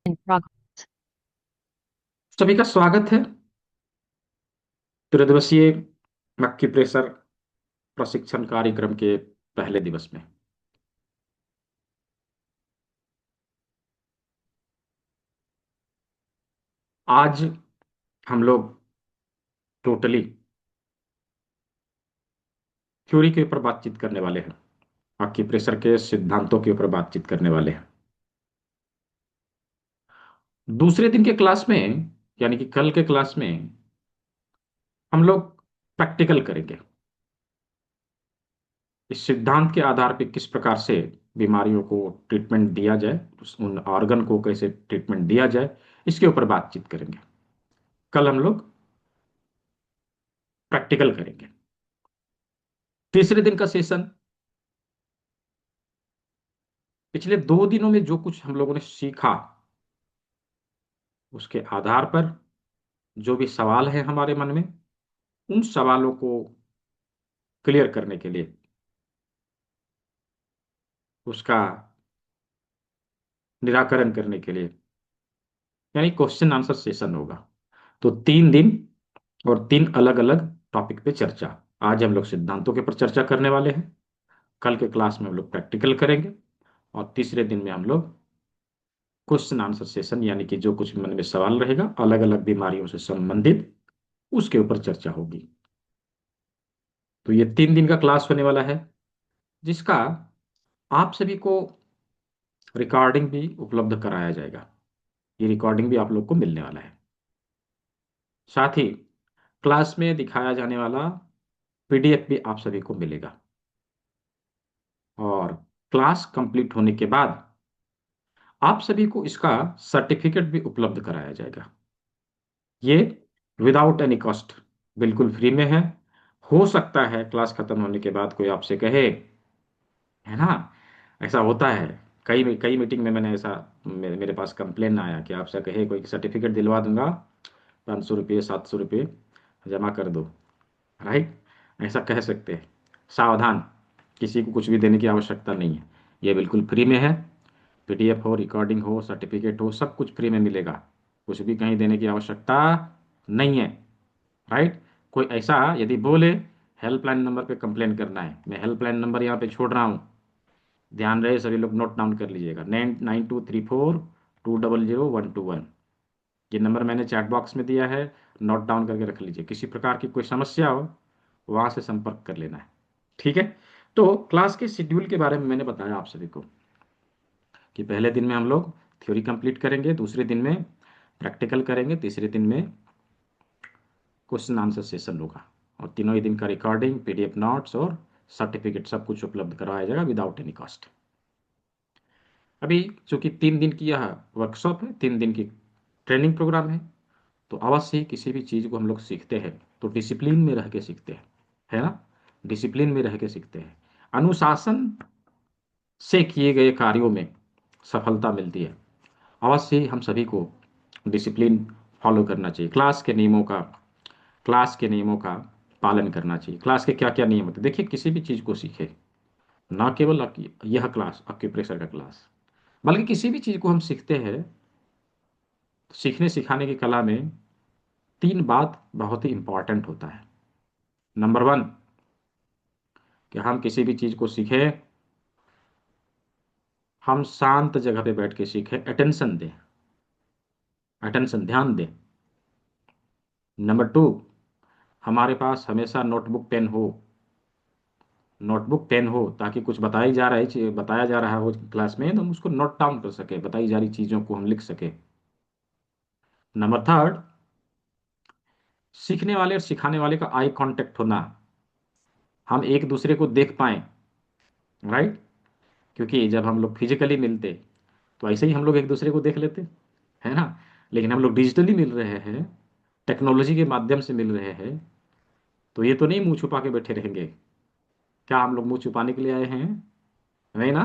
In progress. सभी का स्वागत है त्रिदिवसीय मक्की प्रेशर प्रशिक्षण कार्यक्रम के पहले दिवस में। आज हम लोग टोटली थ्योरी के ऊपर बातचीत करने वाले हैं। मक्की प्रेशर के सिद्धांतों के ऊपर बातचीत करने वाले हैं। दूसरे दिन के क्लास में, यानी कि कल के क्लास में, हम लोग प्रैक्टिकल करेंगे। इस सिद्धांत के आधार पर किस प्रकार से बीमारियों को ट्रीटमेंट दिया जाए, उन ऑर्गन को कैसे ट्रीटमेंट दिया जाए, इसके ऊपर बातचीत करेंगे। कल हम लोग प्रैक्टिकल करेंगे। तीसरे दिन का सेशन, पिछले 2 दिनों में जो कुछ हम लोगों ने सीखा उसके आधार पर जो भी सवाल है हमारे मन में, उन सवालों को क्लियर करने के लिए उसका निराकरण करने के लिए, यानी क्वेश्चन आंसर सेशन होगा। तो 3 दिन और 3 अलग अलग टॉपिक पे चर्चा। आज हम लोग सिद्धांतों के ऊपर चर्चा करने वाले हैं। कल के क्लास में हम लोग प्रैक्टिकल करेंगे। और तीसरे दिन में हम लोग क्वेश्चन आंसर सेशन, यानी कि जो कुछ मन में सवाल रहेगा अलग अलग बीमारियों से संबंधित, उसके ऊपर चर्चा होगी। तो ये 3 दिन का क्लास होने वाला है, जिसका आप सभी को रिकॉर्डिंग भी उपलब्ध कराया जाएगा। ये रिकॉर्डिंग भी आप लोग को मिलने वाला है। साथ ही क्लास में दिखाया जाने वाला पीडीएफ भी आप सभी को मिलेगा। और क्लास कंप्लीट होने के बाद आप सभी को इसका सर्टिफिकेट भी उपलब्ध कराया जाएगा। ये विदाउट एनी कॉस्ट, बिल्कुल फ्री में है। हो सकता है क्लास खत्म होने के बाद कोई आपसे कहे, है ना, ऐसा होता है। कई कई मीटिंग में मैंने ऐसा, मेरे पास कंप्लेन आया कि आपसे कहे कोई सर्टिफिकेट दिलवा दूंगा, 500 रुपये 700 रुपये जमा कर दो। राइट, ऐसा कह सकते हैं। सावधान, किसी को कुछ भी देने की आवश्यकता नहीं है। ये बिल्कुल फ्री में है। पीडीएफ हो, रिकॉर्डिंग हो, सर्टिफिकेट हो, सब कुछ फ्री में मिलेगा। कुछ भी कहीं देने की आवश्यकता नहीं है। राइट। कोई ऐसा यदि बोले हेल्पलाइन नंबर पे कंप्लेन करना है, मैं हेल्पलाइन नंबर यहाँ पे छोड़ रहा हूँ, ध्यान रहे सभी लोग नोट डाउन कर लीजिएगा। 9234200121। ये नंबर मैंने चैट बॉक्स में दिया है, नोट डाउन करके रख लीजिए। किसी प्रकार की कोई समस्या हो वहां से संपर्क कर लेना है। ठीक है। तो क्लास के शेड्यूल के बारे में मैंने बताया आप सभी को कि पहले दिन में हम लोग थ्योरी कंप्लीट करेंगे, दूसरे दिन में प्रैक्टिकल करेंगे, तीसरे दिन में क्वेश्चन आंसर सेशन होगा। और तीनों ही दिन का रिकॉर्डिंग, पीडीएफ नोट्स और सर्टिफिकेट सब कुछ उपलब्ध करवाया जाएगा विदाउट एनी कॉस्ट। अभी चूंकि 3 दिन की यह वर्कशॉप है, 3 दिन की ट्रेनिंग प्रोग्राम है, तो अवश्य ही किसी भी चीज़ को हम लोग सीखते हैं तो डिसिप्लिन में रह के सीखते हैं, है ना। डिसिप्लिन में रह के सीखते हैं। अनुशासन से किए गए कार्यों में सफलता मिलती है। अवश्य ही हम सभी को डिसिप्लिन फॉलो करना चाहिए। क्लास के नियमों का पालन करना चाहिए। क्लास के क्या क्या नियम होते हैं, देखिए, किसी भी चीज़ को सीखे, ना केवल यह क्लास एक्यूप्रेशर का क्लास, बल्कि किसी भी चीज़ को हम सीखते हैं, सीखने सिखाने की कला में 3 बात बहुत ही इंपॉर्टेंट होता है। नंबर 1, कि हम किसी भी चीज़ को सीखें, हम शांत जगह पे बैठ के सीखें, अटेंशन दें, अटेंशन ध्यान दें। नंबर 2, हमारे पास हमेशा नोटबुक पेन हो, ताकि कुछ बताया जा रहा हो क्लास में तो हम उसको नोट डाउन कर सके, बताई जा रही चीज़ों को हम लिख सके। नंबर 3, सीखने वाले और सिखाने वाले का आई कांटेक्ट होना, हम एक दूसरे को देख पाएं। राइट। क्योंकि जब हम लोग फिजिकली मिलते तो ऐसे ही हम लोग एक दूसरे को देख लेते, है ना। लेकिन हम लोग डिजिटली मिल रहे हैं, टेक्नोलॉजी के माध्यम से मिल रहे हैं, तो ये तो नहीं मुंह छुपा के बैठे रहेंगे। क्या हम लोग मुंह छुपाने के लिए आए हैं? नहीं ना।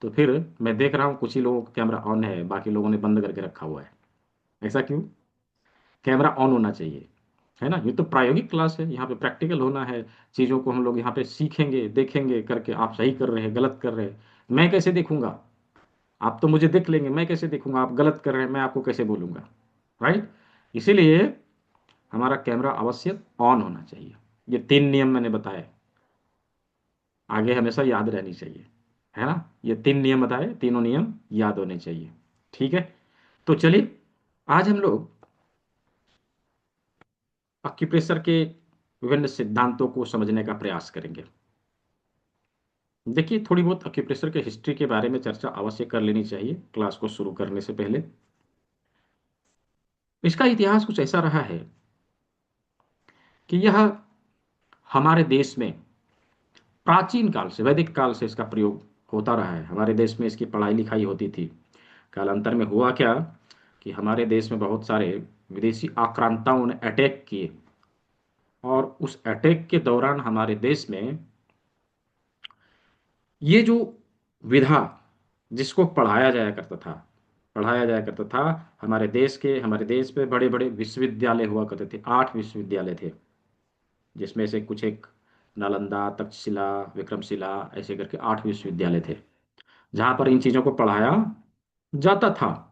तो फिर मैं देख रहा हूँ कुछ ही लोगों का कैमरा ऑन है, बाकी लोगों ने बंद करके रखा हुआ है। ऐसा क्यों? कैमरा ऑन होना चाहिए, है ना। ये तो प्रायोगिक क्लास है, यहाँ पे प्रैक्टिकल होना है। चीज़ों को हम लोग यहाँ पे सीखेंगे, देखेंगे करके, आप सही कर रहे हैं, गलत कर रहे हैं, मैं कैसे देखूंगा? आप तो मुझे देख लेंगे, मैं कैसे देखूंगा? आप गलत कर रहे हैं, मैं आपको कैसे बोलूंगा? राइट। इसीलिए हमारा कैमरा अवश्य ऑन होना चाहिए। ये 3 नियम मैंने बताए, आगे हमेशा याद रहनी चाहिए, है ना? ये 3 नियम बताए, तीनों नियम याद होने चाहिए। ठीक है, तो चलिए आज हम लोग अक्यूप्रेशर के विभिन्न सिद्धांतों को समझने का प्रयास करेंगे। देखिए, थोड़ी बहुत अक्यूप्रेशर के हिस्ट्री के बारे में चर्चा अवश्य कर लेनी चाहिए क्लास को शुरू करने से पहले। इसका इतिहास कुछ ऐसा रहा है कि यह हमारे देश में प्राचीन काल से, वैदिक काल से इसका प्रयोग होता रहा है। हमारे देश में इसकी पढ़ाई लिखाई होती थी। कालांतर में हुआ क्या कि हमारे देश में बहुत सारे विदेशी आक्रांताओं ने अटैक किए, और उस अटैक के दौरान हमारे देश में ये जो विधा जिसको पढ़ाया जाया करता था, हमारे देश में बड़े बड़े विश्वविद्यालय हुआ करते थे। 8 विश्वविद्यालय थे, जिसमें से कुछ एक नालंदा, तक्षशिला, विक्रमशिला, ऐसे करके 8 विश्वविद्यालय थे, जहां पर इन चीजों को पढ़ाया जाता था।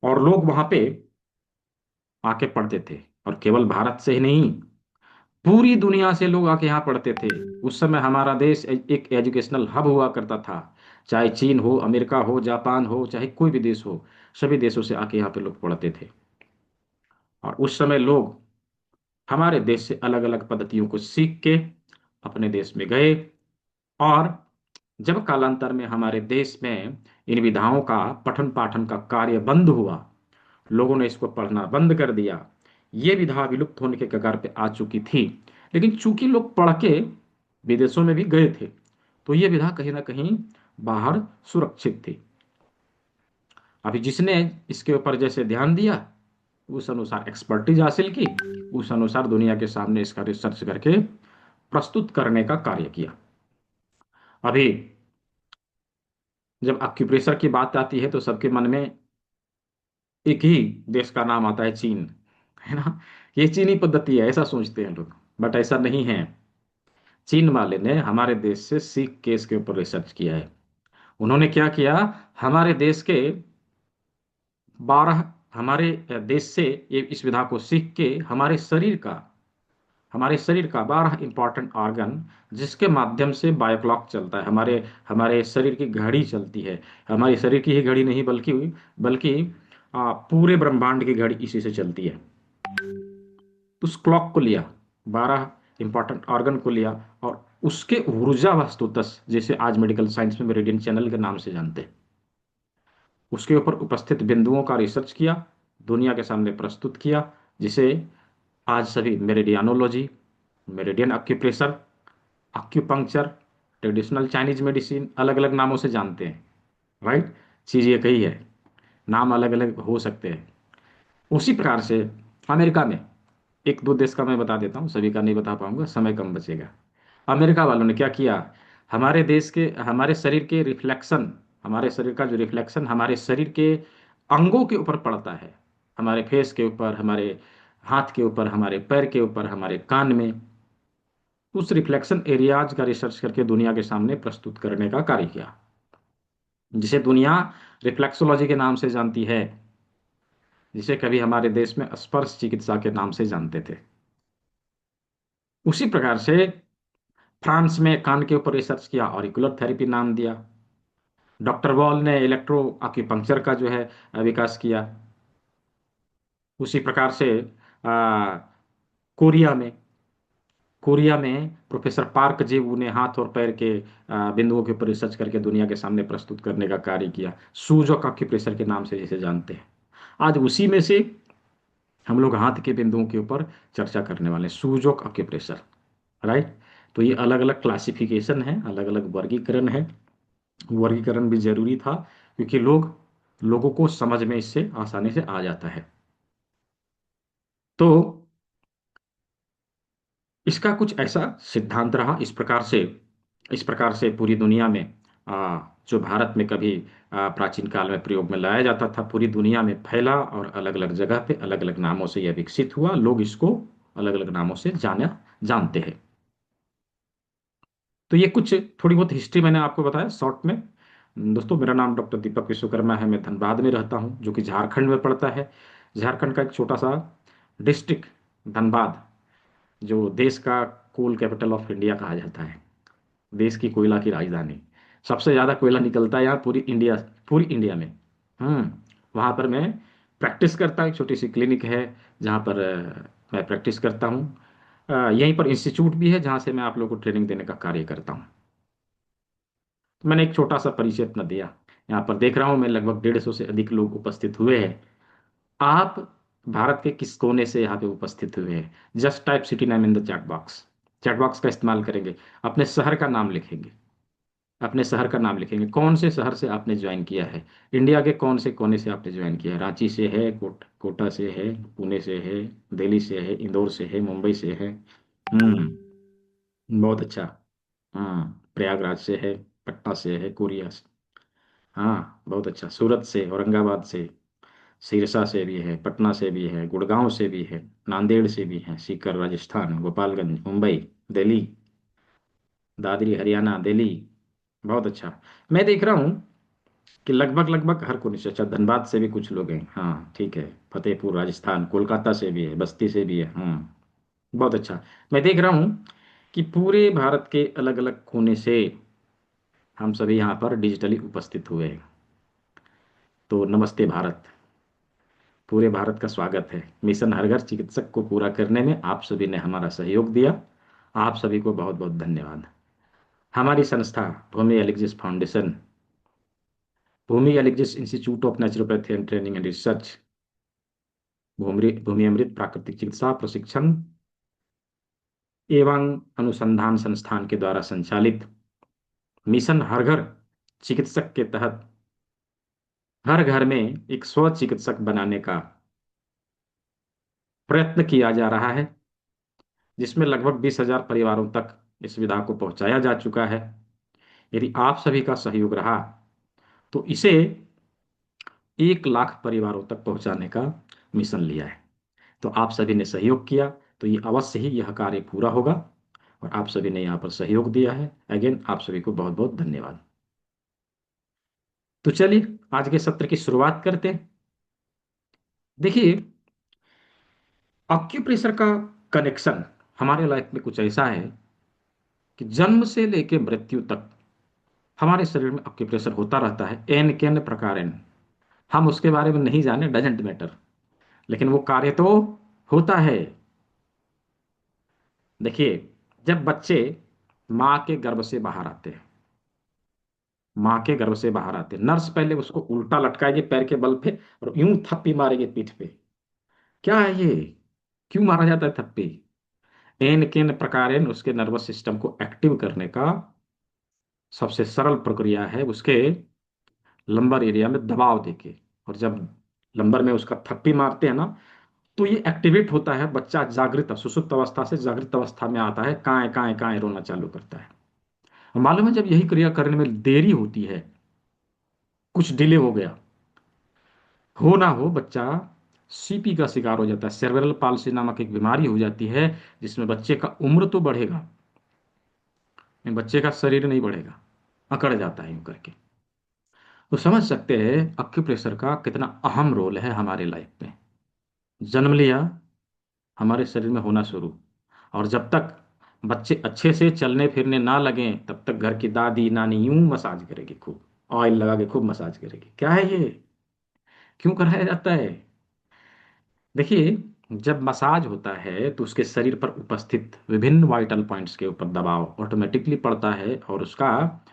और लोग वहां पे आके पढ़ते थे, और केवल भारत से ही नहीं, पूरी दुनिया से लोग आके यहाँ पढ़ते थे। उस समय हमारा देश एक एजुकेशनल हब हुआ करता था। चाहे चीन हो, अमेरिका हो, जापान हो, चाहे कोई भी देश हो, सभी देशों से आके यहाँ पे लोग पढ़ते थे। और उस समय लोग हमारे देश से अलग अलग पद्धतियों को सीख के अपने देश में गए। और जब कालांतर में हमारे देश में इन विधाओं का पठन पाठन का कार्य बंद हुआ, लोगों ने इसको पढ़ना बंद कर दिया, ये विधा विलुप्त होने के कगार पे आ चुकी थी। लेकिन चूंकि लोग पढ़ के विदेशों में भी गए थे, तो ये विधा कहीं ना कहीं बाहर सुरक्षित थी। अभी जिसने इसके ऊपर जैसे ध्यान दिया, उस अनुसार एक्सपर्टीज हासिल की, उस अनुसार दुनिया के सामने इसका रिसर्च करके प्रस्तुत करने का कार्य किया। अभी जब एक्यूप्रेशर की बात आती है तो सबके मन में एक ही देश का नाम आता है, चीन, है ना? ये चीनी पद्धति है, ऐसा सोचते हैं लोग, बट ऐसा नहीं है। चीन वाले ने हमारे देश से सीख के इसके ऊपर रिसर्च किया है। उन्होंने क्या किया, हमारे देश के 12, हमारे देश से ये इस विधा को सीख के हमारे शरीर का 12 इंपॉर्टेंट ऑर्गन, जिसके माध्यम से बायोक्लॉक चलता है, हमारे हमारे शरीर की घड़ी चलती है। हमारे शरीर की ही घड़ी नहीं, बल्कि बल्कि पूरे ब्रह्मांड की घड़ी इसी से चलती है। उस क्लॉक को लिया, 12 इंपॉर्टेंट ऑर्गन को लिया, और उसके ऊर्जा वस्तुतः, जैसे आज मेडिकल साइंस में मेरिडियन चैनल के नाम से जानते हैं, उसके ऊपर उपस्थित बिंदुओं का रिसर्च किया, दुनिया के सामने प्रस्तुत किया, जिसे आज सभी meridianology, meridian acupressure, acupuncture, traditional Chinese medicine, अलग अलग नामों से जानते हैं। राइट। चीज़ ये कही है, नाम अलग अलग हो सकते हैं। उसी प्रकार से अमेरिका में, एक दो देश का मैं बता देता हूँ, सभी का नहीं बता पाऊंगा, समय कम बचेगा। अमेरिका वालों ने क्या किया, हमारे देश के, हमारे शरीर के रिफ्लेक्शन, हमारे शरीर का जो रिफ्लेक्शन हमारे शरीर के अंगों के ऊपर पड़ता है, हमारे फेस के ऊपर, हमारे हाथ के ऊपर, हमारे पैर के ऊपर, हमारे कान में, उस रिफ्लेक्शन एरियाज का रिसर्च करके दुनिया के सामने प्रस्तुत करने का कार्य किया, जिसे दुनिया रिफ्लेक्सोलॉजी के नाम से जानती है, जिसे कभी हमारे देश में स्पर्श चिकित्सा के नाम से जानते थे। उसी प्रकार से फ्रांस में कान के ऊपर रिसर्च किया, ऑरिकुलर थेरेपी नाम दिया। डॉक्टर वॉल ने इलेक्ट्रो आक्यूपंक्चर का जो है विकास किया। उसी प्रकार से आ, कोरिया में कोरिया में प्रोफेसर पार्क जेवू ने हाथ और पैर के बिंदुओं के ऊपर रिसर्च करके दुनिया के सामने प्रस्तुत करने का कार्य किया, सूजोक एक्यूप्रेशर के नाम से जिसे जानते हैं। आज उसी में से हम लोग हाथ के बिंदुओं के ऊपर चर्चा करने वाले हैं, सूजोक एक्यूप्रेशर। राइट। तो ये अलग अलग क्लासिफिकेशन है, अलग अलग वर्गीकरण है। वर्गीकरण भी जरूरी था, क्योंकि लोगों को समझ में इससे आसानी से आ जाता है। तो इसका कुछ ऐसा सिद्धांत रहा, इस प्रकार से पूरी दुनिया में जो भारत में कभी प्राचीन काल में प्रयोग में लाया जाता था, पूरी दुनिया में फैला, और अलग अलग जगह पे अलग अलग नामों से यह विकसित हुआ। लोग इसको अलग अलग नामों से जानते हैं। तो ये कुछ थोड़ी बहुत हिस्ट्री मैंने आपको बताया शॉर्ट में। दोस्तों, मेरा नाम डॉक्टर दीपक विश्वकर्मा है। मैं धनबाद में रहता हूँ, जो कि झारखंड में पड़ता है। झारखंड का एक छोटा सा डिस्ट्रिक्ट धनबाद, जो देश का कोल कैपिटल ऑफ इंडिया कहा जाता है, देश की कोयला की राजधानी। सबसे ज़्यादा कोयला निकलता है यहाँ पूरी इंडिया में। वहाँ पर मैं प्रैक्टिस करता हूँ। एक छोटी सी क्लिनिक है जहाँ पर मैं प्रैक्टिस करता हूँ। यहीं पर इंस्टीट्यूट भी है जहाँ से मैं आप लोगों को ट्रेनिंग देने का कार्य करता हूँ। तो मैंने एक छोटा सा परिचय अपना दिया। यहाँ पर देख रहा हूँ मैं लगभग 150 से अधिक लोग उपस्थित हुए हैं। आप भारत के किस कोने से यहाँ पे उपस्थित हुए हैं? Just type city name in the chat box. Chat box का इस्तेमाल करेंगे, अपने शहर का नाम लिखेंगे। अपने शहर का नाम लिखेंगे, कौन से शहर से आपने ज्वाइन किया है, इंडिया के कौन से कोने से आपने ज्वाइन किया है। रांची से है, कोटा से है, पुणे से है, दिल्ली से है, इंदौर से है, मुंबई से है। बहुत अच्छा। प्रयागराज से है, पटना से है, कोरिया से। हाँ, बहुत अच्छा। सूरत से, औरंगाबाद से, सिरसा से भी है, पटना से भी है, गुड़गांव से भी है, नांदेड़ से भी है, सीकर राजस्थान, गोपालगंज मुंबई, दिल्ली, दादरी हरियाणा, दिल्ली। बहुत अच्छा। मैं देख रहा हूँ कि लगभग लगभग हर कोने से। अच्छा, धनबाद से भी कुछ लोग हैं, हाँ ठीक है। फतेहपुर राजस्थान, कोलकाता से भी है, बस्ती से भी है। बहुत अच्छा। मैं देख रहा हूँ कि पूरे भारत के अलग अलग कोने से हम सभी यहाँ पर डिजिटली उपस्थित हुए हैं। तो नमस्ते भारत, पूरे भारत का स्वागत है। मिशन हर घर चिकित्सक को पूरा करने में आप सभी ने हमारा सहयोग दिया। आप सभी को बहुत बहुत धन्यवाद। हमारी संस्था भूमि एलिजिस फाउंडेशन, भूमि एलिजिस institute of naturopathy and training and research, Bhumi Amrit प्राकृतिक चिकित्सा प्रशिक्षण एवं अनुसंधान संस्थान के द्वारा संचालित मिशन हर घर चिकित्सक के तहत हर घर में एक स्व चिकित्सक बनाने का प्रयत्न किया जा रहा है, जिसमें लगभग 20,000 परिवारों तक इस सुविधा को पहुंचाया जा चुका है। यदि आप सभी का सहयोग रहा तो इसे 1 लाख परिवारों तक पहुंचाने का मिशन लिया है। तो आप सभी ने सहयोग किया, तो ये अवश्य ही यह कार्य पूरा होगा। और आप सभी ने यहाँ पर सहयोग दिया है। अगेन आप सभी को बहुत बहुत धन्यवाद। तो चलिए आज के सत्र की शुरुआत करते हैं। देखिए, ऑक्यूप्रेशर का कनेक्शन हमारे लाइफ में कुछ ऐसा है कि जन्म से लेकर मृत्यु तक हमारे शरीर में ऑक्यूप्रेशर होता रहता है, एन केन प्रकार। हम उसके बारे में नहीं जाने, डजेंट मैटर, लेकिन वो कार्य तो होता है। देखिए, जब बच्चे माँ के गर्भ से बाहर आते हैं, माँ के गर्भ से बाहर आते हैं, नर्स पहले उसको उल्टा लटकाएगी पैर के बल पे और यूं थप्पी मारेगी पीठ पे। क्या है ये? क्यों मारा जाता है थप्पी? एन केन प्रकार उसके नर्वस सिस्टम को एक्टिव करने का सबसे सरल प्रक्रिया है, उसके लंबर एरिया में दबाव देके। और जब लंबर में उसका थप्पी मारते हैं ना, तो ये एक्टिवेट होता है। बच्चा जागृत, सुषुप्त अवस्था से जागृत अवस्था में आता है, काएं काएं काएं रोना चालू करता है। और मालूम है, जब यही क्रिया करने में देरी होती है, कुछ डिले हो गया, हो ना हो, बच्चा सीपी का शिकार हो जाता है। सेरेब्रल पाल्सी नामक एक बीमारी हो जाती है, जिसमें बच्चे का उम्र तो बढ़ेगा लेकिन बच्चे का शरीर नहीं बढ़ेगा, अकड़ जाता है यूं करके। तो समझ सकते हैं अक्यूप्रेशर का कितना अहम रोल है हमारे लाइफ में। जन्म लिया, हमारे शरीर में होना शुरू, और जब तक बच्चे अच्छे से चलने फिरने ना लगें, तब तक घर की दादी नानी यूं मसाज करेगी, खूब ऑयल लगा के खूब मसाज करेगी। क्या है ये? क्यों कराया जाता है? देखिए, जब मसाज होता है तो उसके शरीर पर उपस्थित विभिन्न वाइटल पॉइंट्स के ऊपर दबाव ऑटोमेटिकली पड़ता है, और उसका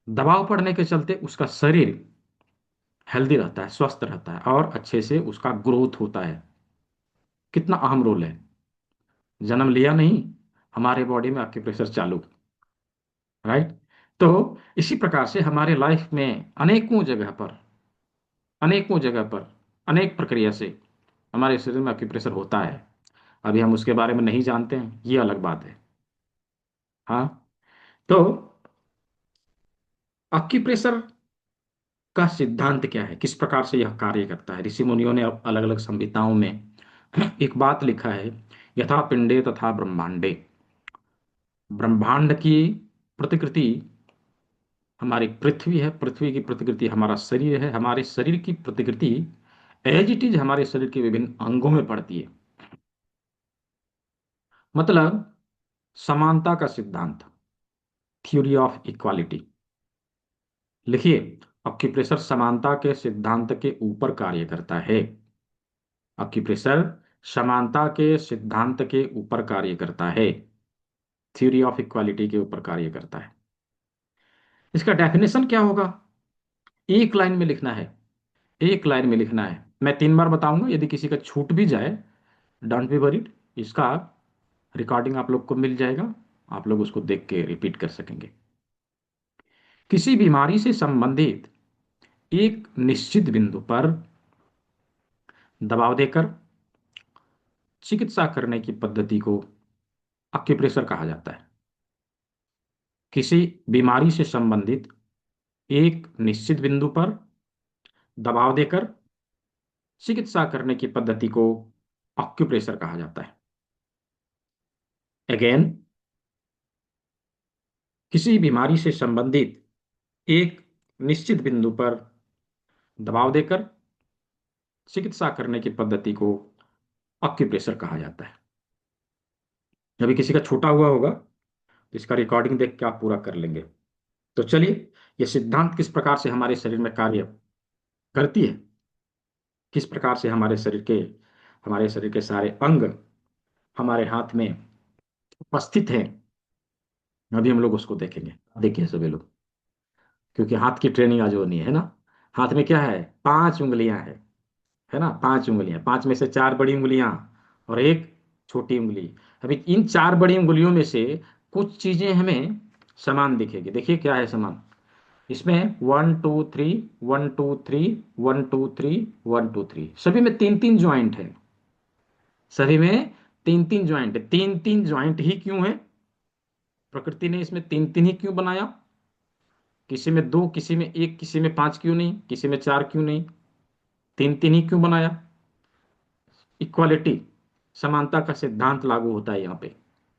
दबाव पड़ने के चलते उसका शरीर हेल्दी रहता है, स्वस्थ रहता है, और अच्छे से उसका ग्रोथ होता है। कितना अहम रोल है। जन्म लिया नहीं, हमारे बॉडी में एक्यूप्रेशर चालू। राइट। तो इसी प्रकार से हमारे लाइफ में अनेकों जगह पर अनेक प्रक्रिया से हमारे शरीर में एक्यूप्रेशर होता है। अभी हम उसके बारे में नहीं जानते हैं, ये अलग बात है। हाँ। तो एक्यूप्रेशर का सिद्धांत क्या है, किस प्रकार से यह कार्य करता है? ऋषि मुनियों ने अलग अलग संहिताओं में एक बात लिखा है, यथा पिंडे तथा ब्रह्मांडे। ब्रह्मांड की प्रतिकृति हमारी पृथ्वी है, पृथ्वी की प्रतिकृति हमारा शरीर है, हमारे शरीर की प्रतिकृति एज इट इज हमारे शरीर के विभिन्न अंगों में पड़ती है। मतलब समानता का सिद्धांत, थ्योरी ऑफ इक्वालिटी। लिखिए, ऑक्यूप्रेशर समानता के सिद्धांत के ऊपर कार्य करता है। ऑक्यूप्रेशर समानता के सिद्धांत के ऊपर कार्य करता है, थ्योरी ऑफ इक्वालिटी के ऊपर कार्य करता है। इसका डेफिनेशन क्या होगा? एक लाइन में लिखना है, एक लाइन में लिखना है। मैं 3 बार बताऊंगा, यदि किसी का छूट भी जाए, डोंट बी वरीड, इसका रिकॉर्डिंग आप लोग को मिल जाएगा, आप लोग उसको देख के रिपीट कर सकेंगे। किसी बीमारी से संबंधित एक निश्चित बिंदु पर दबाव देकर चिकित्सा करने की पद्धति को अक्यूप्रेशर कहा जाता है। किसी बीमारी से संबंधित एक निश्चित बिंदु पर दबाव देकर चिकित्सा करने की पद्धति को ऑक्यूप्रेशर कहा जाता है। अगेन, किसी बीमारी से संबंधित एक निश्चित बिंदु पर दबाव देकर चिकित्सा करने की पद्धति को ऑक्यूप्रेशर कहा जाता है। अभी किसी का छूटा हुआ होगा तो इसका रिकॉर्डिंग देख के आप पूरा कर लेंगे। तो चलिए, यह सिद्धांत किस प्रकार से हमारे शरीर में कार्य करती है, किस प्रकार से हमारे शरीर के सारे अंग हमारे हाथ में उपस्थित हैं, अभी हम लोग उसको देखेंगे। देखिए सभी लोग, क्योंकि हाथ की ट्रेनिंग आज होनी है ना। हाथ में क्या है? 5 उंगलियां है ना, 5 उंगलियां, 5 में से 4 बड़ी उंगलियां और एक छोटी उंगली। अभी इन 4 बड़ी उंगलियों में से कुछ चीजें हमें समान दिखेगी। देखिए क्या है समान, इसमें 1 2 3, 1 2 3, 1 2 3, 1 2 3, सभी में 3 3 ज्वाइंट है, सभी में 3 3 ज्वाइंट है। 3 3 ज्वाइंट ही क्यों है? प्रकृति ने इसमें 3 3 ही क्यों बनाया? किसी में 2, किसी में 1, किसी में 5 क्यों नहीं, किसी में 4 क्यों नहीं? 3 3 ही क्यों बनाया? इक्वालिटी, समानता का सिद्धांत लागू होता है यहाँ पे।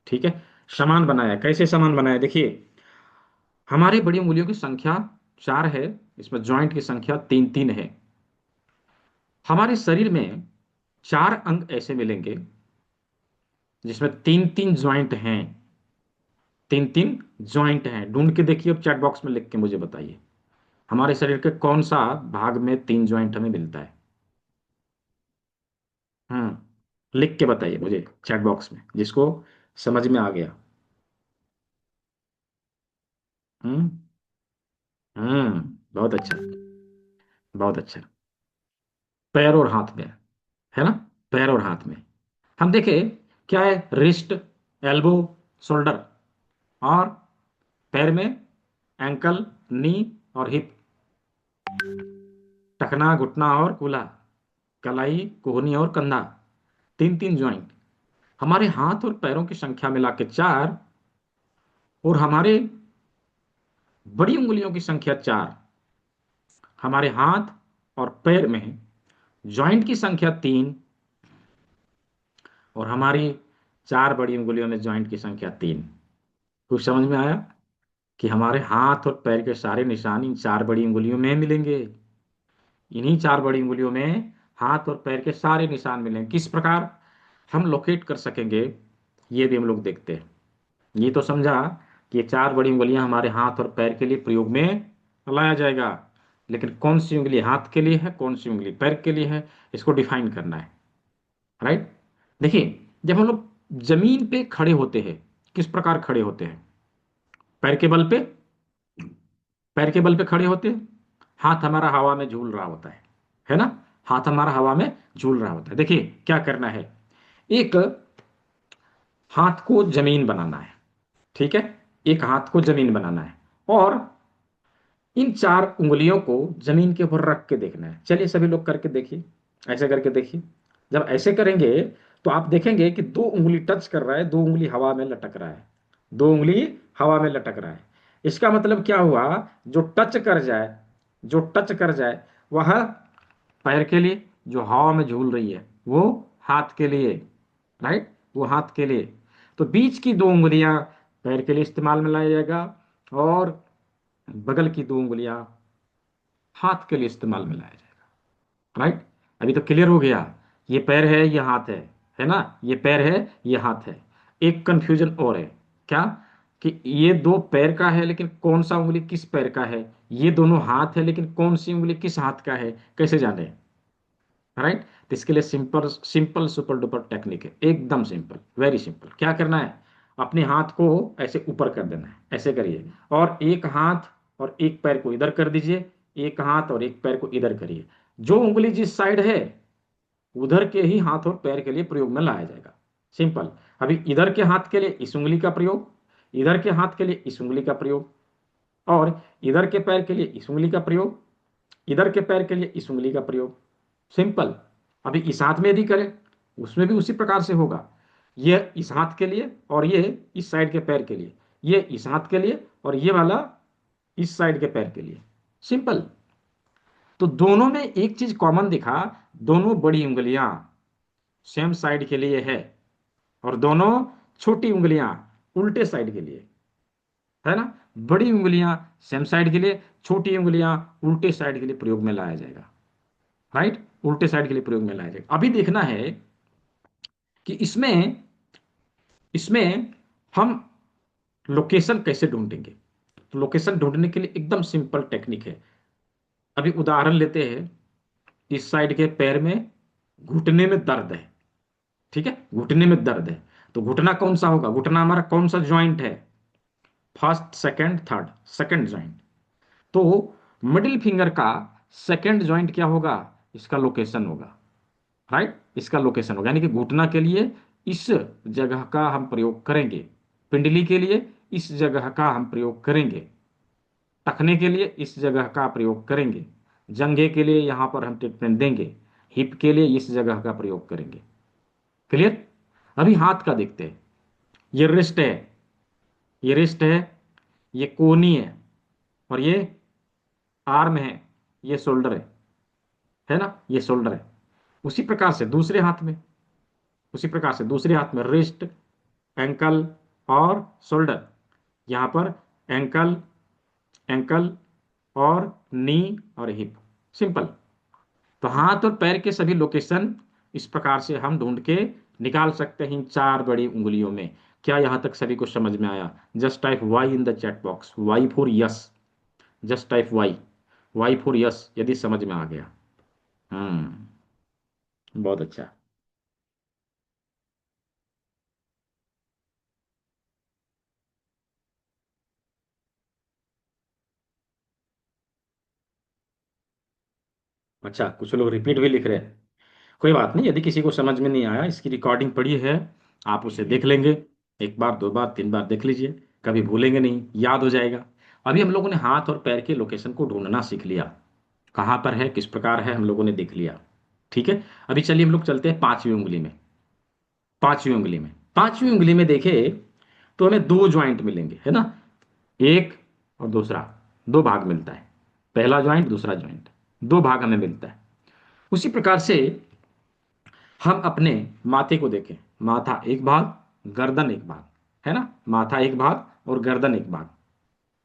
ठीक है, समान बनाया। कैसे समान बनाया? देखिए, हमारी बड़ी उंगलियों की संख्या 4 है, इसमें ज्वाइंट की संख्या 3 3 है। हमारे शरीर में 4 अंग ऐसे मिलेंगे जिसमें 3 3 ज्वाइंट हैं, 3 3 ज्वाइंट हैं। ढूंढ के देखिए, अब चैट बॉक्स में लिख के मुझे बताइए, हमारे शरीर के कौन सा भाग में 3 ज्वाइंट हमें मिलता है? लिख के बताइए मुझे चैट बॉक्स में, जिसको समझ में आ गया। हम्म बहुत अच्छा, बहुत अच्छा। पैर और हाथ में, है ना, पैर और हाथ में हम देखें क्या है, रिस्ट, एल्बो, शोल्डर, और पैर में एंकल, नी और हिप, टखना, घुटना और कूल्हा, कलाई, कोहनी और कंधा, 3 3 ज्वाइंट। हमारे हाथ और पैरों की संख्या मिला के 4, और हमारे बड़ी उंगलियों की संख्या 4। हमारे हाथ और पैर में ज्वाइंट की संख्या 3, और हमारी 4 बड़ी उंगलियों में ज्वाइंट की संख्या 3। कुछ समझ में आया कि हमारे हाथ और पैर के सारे निशान इन 4 बड़ी उंगलियों में मिलेंगे। इन्हीं 4 बड़ी उंगलियों में हाथ और पैर के सारे निशान मिलेंगे। किस प्रकार हम लोकेट कर सकेंगे, ये भी हम लोग देखते हैं। ये तो समझा कि ये 4 बड़ी उंगलियां हमारे हाथ और पैर के लिए प्रयोग में लाया जाएगा, लेकिन कौन सी उंगली हाथ के लिए है, कौन सी उंगली पैर के लिए है, इसको डिफाइन करना है। राइट। देखिए, जब हम लोग जमीन पे खड़े होते हैं, किस प्रकार खड़े होते हैं? पैर के बल पे, पैर के बल पे खड़े होते हैं, हाथ हमारा हवा में झूल रहा होता है ना, हाथ हमारा हवा में झूल रहा होता है। देखिए क्या करना है, एक हाथ को जमीन बनाना है, ठीक है, एक हाथ को जमीन बनाना है, और इन 4 उंगलियों को जमीन के ऊपर रख के देखना है। चलिए सभी लोग करके देखिए, ऐसे करके देखिए। जब ऐसे करेंगे तो आप देखेंगे कि 2 उंगली टच कर रहा है, 2 उंगली हवा में लटक रहा है, 2 उंगली हवा में लटक रहा है। इसका मतलब क्या हुआ? जो टच कर जाए, जो टच कर जाए वह पैर के लिए, जो हवा में झूल रही है वो हाथ के लिए। राइट, वो हाथ के लिए। तो बीच की 2 उंगलियां पैर के लिए इस्तेमाल में लाया जाएगा, और बगल की 2 उंगलियां हाथ के लिए इस्तेमाल में लाया जाएगा। राइट। अभी तो क्लियर हो गया, ये पैर है ये हाथ है ना, ये पैर है ये हाथ है। एक कंफ्यूजन और है, क्या? कि ये दो पैर का है लेकिन कौन सा उंगली किस पैर का है, ये दोनों हाथ है लेकिन कौन सी उंगली किस हाथ का है, कैसे जाने? राइट। तो इसके लिए simple simple super duper technique है, एकदम सिंपल, वेरी सिंपल। क्या करना है? अपने हाथ को ऐसे ऊपर कर देना है, ऐसे करिए, और एक हाथ और एक पैर को इधर कर दीजिए, एक हाथ और एक पैर को इधर करिए। जो उंगली जिस साइड है उधर के ही हाथ और पैर के लिए प्रयोग में लाया जाएगा। सिंपल। अभी इधर के हाथ के लिए इस उंगली का प्रयोग, इधर के हाथ के लिए इस उंगली का प्रयोग, और इधर के पैर के लिए इस उंगली का प्रयोग, इधर के पैर के लिए इस उंगली का प्रयोग। सिंपल। अभी इस हाथ में यदि करें उसमें भी उसी प्रकार से होगा। ये इस हाथ के लिए और ये इस साइड के पैर के लिए, ये इस हाथ के लिए और ये वाला इस साइड के पैर के लिए। सिंपल। तो दोनों में एक चीज कॉमन दिखा, दोनों बड़ी उंगलियां सेम साइड के लिए है, और दोनों छोटी उंगलियां उल्टे साइड के लिए है ना। बड़ी उंगलियां सेम साइड के लिए, छोटी उंगलियां उल्टे साइड के लिए प्रयोग में लाया जाएगा। राइट, उल्टे साइड के लिए प्रयोग में लाया जाएगा। अभी देखना है कि इसमें इसमें हम लोकेशन कैसे ढूंढेंगे। तो लोकेशन ढूंढने के लिए एकदम सिंपल टेक्निक है। अभी उदाहरण लेते हैं, इस साइड के पैर में घुटने में दर्द है, ठीक है, घुटने में दर्द है। तो घुटना कौन सा होगा? घुटना हमारा कौन सा ज्वाइंट है? First second third, second joint. तो मिडिल फिंगर का सेकंड ज्वाइंट क्या होगा? इसका लोकेशन होगा। राइट, इसका लोकेशन होगा, यानी कि घुटना के लिए इस जगह का हम प्रयोग करेंगे, पिंडली के लिए इस जगह का हम प्रयोग करेंगे, टखने के लिए इस जगह का प्रयोग करेंगे, जंघे के लिए यहां पर हम ट्रीटमेंट देंगे, हिप के लिए इस जगह का प्रयोग करेंगे। क्लियर? अभी हाथ का देखते हैं। ये रिस्ट है, ये रिस्ट है, ये कोहनी है, और ये आर्म है, ये शोल्डर है ना, ये शोल्डर है। उसी प्रकार से दूसरे हाथ में, उसी प्रकार से दूसरे हाथ में रिस्ट, एंकल और शोल्डर। यहां पर एंकल, एंकल और नी और हिप। सिंपल। तो हाथ और पैर के सभी लोकेशन इस प्रकार से हम ढूंढ के निकाल सकते हैं इन 4 बड़ी उंगलियों में। क्या यहां तक सभी को समझ में आया? Just type Y in the chat box, Y for yes. Just type Y, Y for yes, यदि समझ में आ गया। बहुत अच्छा। अच्छा, कुछ लोग रिपीट भी लिख रहे हैं। कोई बात नहीं, यदि किसी को समझ में नहीं आया, इसकी रिकॉर्डिंग पड़ी है, आप उसे देख लेंगे। एक बार, 2 बार, 3 बार देख लीजिए, कभी भूलेंगे नहीं, याद हो जाएगा। अभी हम लोगों ने हाथ और पैर के लोकेशन को ढूंढना सीख लिया, कहाँ पर है, किस प्रकार है, हम लोगों ने देख लिया। ठीक है। अभी चलिए हम लोग चलते हैं 5वीं उंगली में। 5वीं उंगली में, 5वीं उंगली में देखे तो हमें 2 ज्वाइंट मिलेंगे, है ना। एक और दूसरा, 2 भाग मिलता है। पहला ज्वाइंट, दूसरा ज्वाइंट, 2 भाग हमें मिलता है। उसी प्रकार से हम अपने माथे को देखें, माथा एक भाग, गर्दन एक भाग, है ना। माथा एक भाग और गर्दन एक भाग।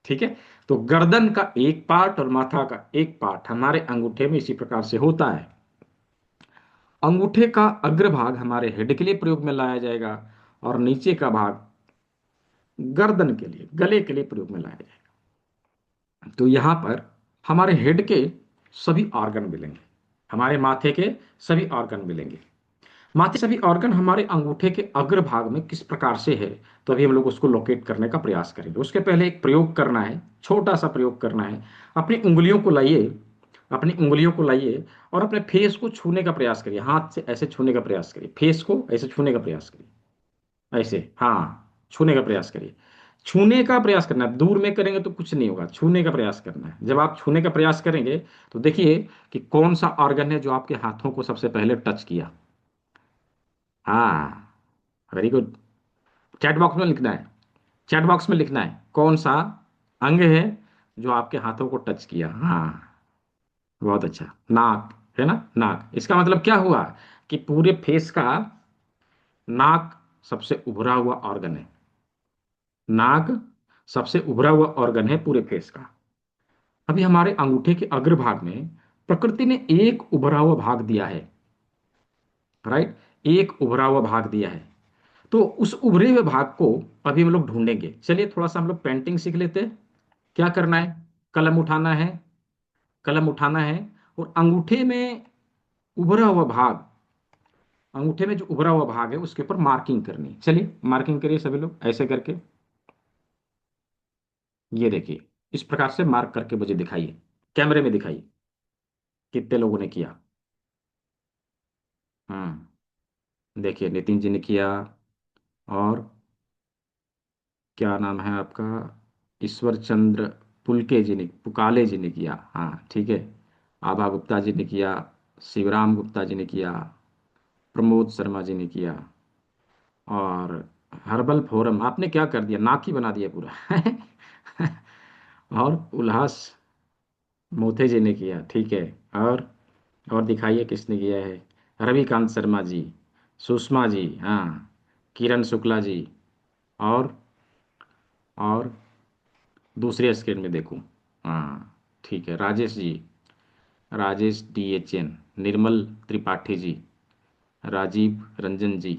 ठीक है। तो गर्दन का एक पार्ट और माथा का एक पार्ट हमारे अंगूठे में इसी प्रकार से होता है। अंगूठे का अग्रभाग हमारे हेड के लिए प्रयोग में लाया जाएगा, और नीचे का भाग गर्दन के लिए, गले के लिए प्रयोग में लाया जाएगा। तो यहां पर हमारे हेड के सभी ऑर्गन मिलेंगे, हमारे माथे के सभी ऑर्गन मिलेंगे। माथे सभी ऑर्गन हमारे अंगूठे के अग्र भाग में किस प्रकार से है, तो अभी हम लोग उसको लोकेट करने का प्रयास करेंगे। उसके पहले एक प्रयोग करना है, छोटा सा प्रयोग करना है। अपनी उंगलियों को लाइए, अपनी उंगलियों को लाइए और अपने फेस को छूने का प्रयास करिए, हाथ से ऐसे छूने का प्रयास करिए, फेस को ऐसे छूने का प्रयास करिए, ऐसे, हाँ, छूने का प्रयास करिए। छूने का प्रयास करना है, दूर में करेंगे तो कुछ नहीं होगा, छूने का प्रयास करना है। जब आप छूने का प्रयास करेंगे तो देखिए कि कौन सा ऑर्गन है जो आपके हाथों को सबसे पहले टच किया। हाँ, वेरी गुड। चैट बॉक्स में लिखना है, चैट बॉक्स में लिखना है कौन सा अंग है जो आपके हाथों को टच किया। हाँ, बहुत अच्छा। नाक, है ना, नाक। इसका मतलब क्या हुआ कि पूरे फेस का नाक सबसे उभरा हुआ ऑर्गन है। नाक सबसे उभरा हुआ ऑर्गन है पूरे फेस का। अभी हमारे अंगूठे के अग्रभाग में प्रकृति ने एक उभरा हुआ भाग दिया है, राइट, एक उभरा हुआ भाग दिया है। तो उस उभरे हुए भाग को अभी हम लोग ढूंढेंगे। चलिए थोड़ा सा हम लोग पेंटिंग सीख लेते हैं। क्या करना है, कलम उठाना है, कलम उठाना है, और अंगूठे में उभरा हुआ भाग, अंगूठे में जो उभरा हुआ भाग है उसके ऊपर मार्किंग करनी है। चलिए मार्किंग करिए सभी लोग ऐसे करके। ये देखिए, इस प्रकार से मार्क करके मुझे दिखाइए, कैमरे में दिखाइए कितने लोगों ने किया। देखिए नितिन जी ने किया, और क्या नाम है आपका, ईश्वर चंद्र पुलके जी ने, पुकाले जी ने किया, हाँ ठीक है। आभा गुप्ता जी ने किया, शिवराम गुप्ता जी ने किया, प्रमोद शर्मा जी ने किया, और हर्बल फोरम आपने क्या कर दिया, नाक ही बना दिया पूरा। और उल्लास मोथे जी ने किया, ठीक है। और दिखाइए किसने किया है, रविकांत शर्मा जी, सुषमा जी, हाँ, किरण शुक्ला जी, और और दूसरे स्क्रीन में देखूं, हाँ ठीक है, राजेश जी, राजेश DHN, निर्मल त्रिपाठी जी, राजीव रंजन जी,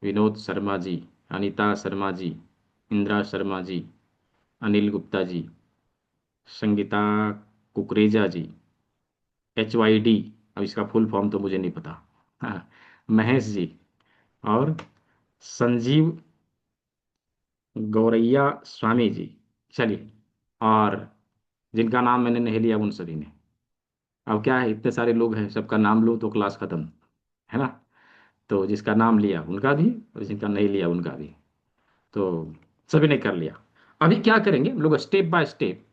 विनोद शर्मा जी, अनीता शर्मा जी, इंदिरा शर्मा जी, अनिल गुप्ता जी, संगीता कुकरेजा जी, HYD, अब इसका फुल फॉर्म तो मुझे नहीं पता, हाँ, महेश जी, और संजीव गौरैया स्वामी जी। चलिए, और जिनका नाम मैंने नहीं लिया उन सभी ने, अब क्या है इतने सारे लोग हैं, सबका नाम लूँ तो क्लास खत्म, है ना। तो जिसका नाम लिया उनका भी, और जिनका नहीं लिया उनका भी, तो सभी ने कर लिया। अभी क्या करेंगे हम लोग, स्टेप बाय स्टेप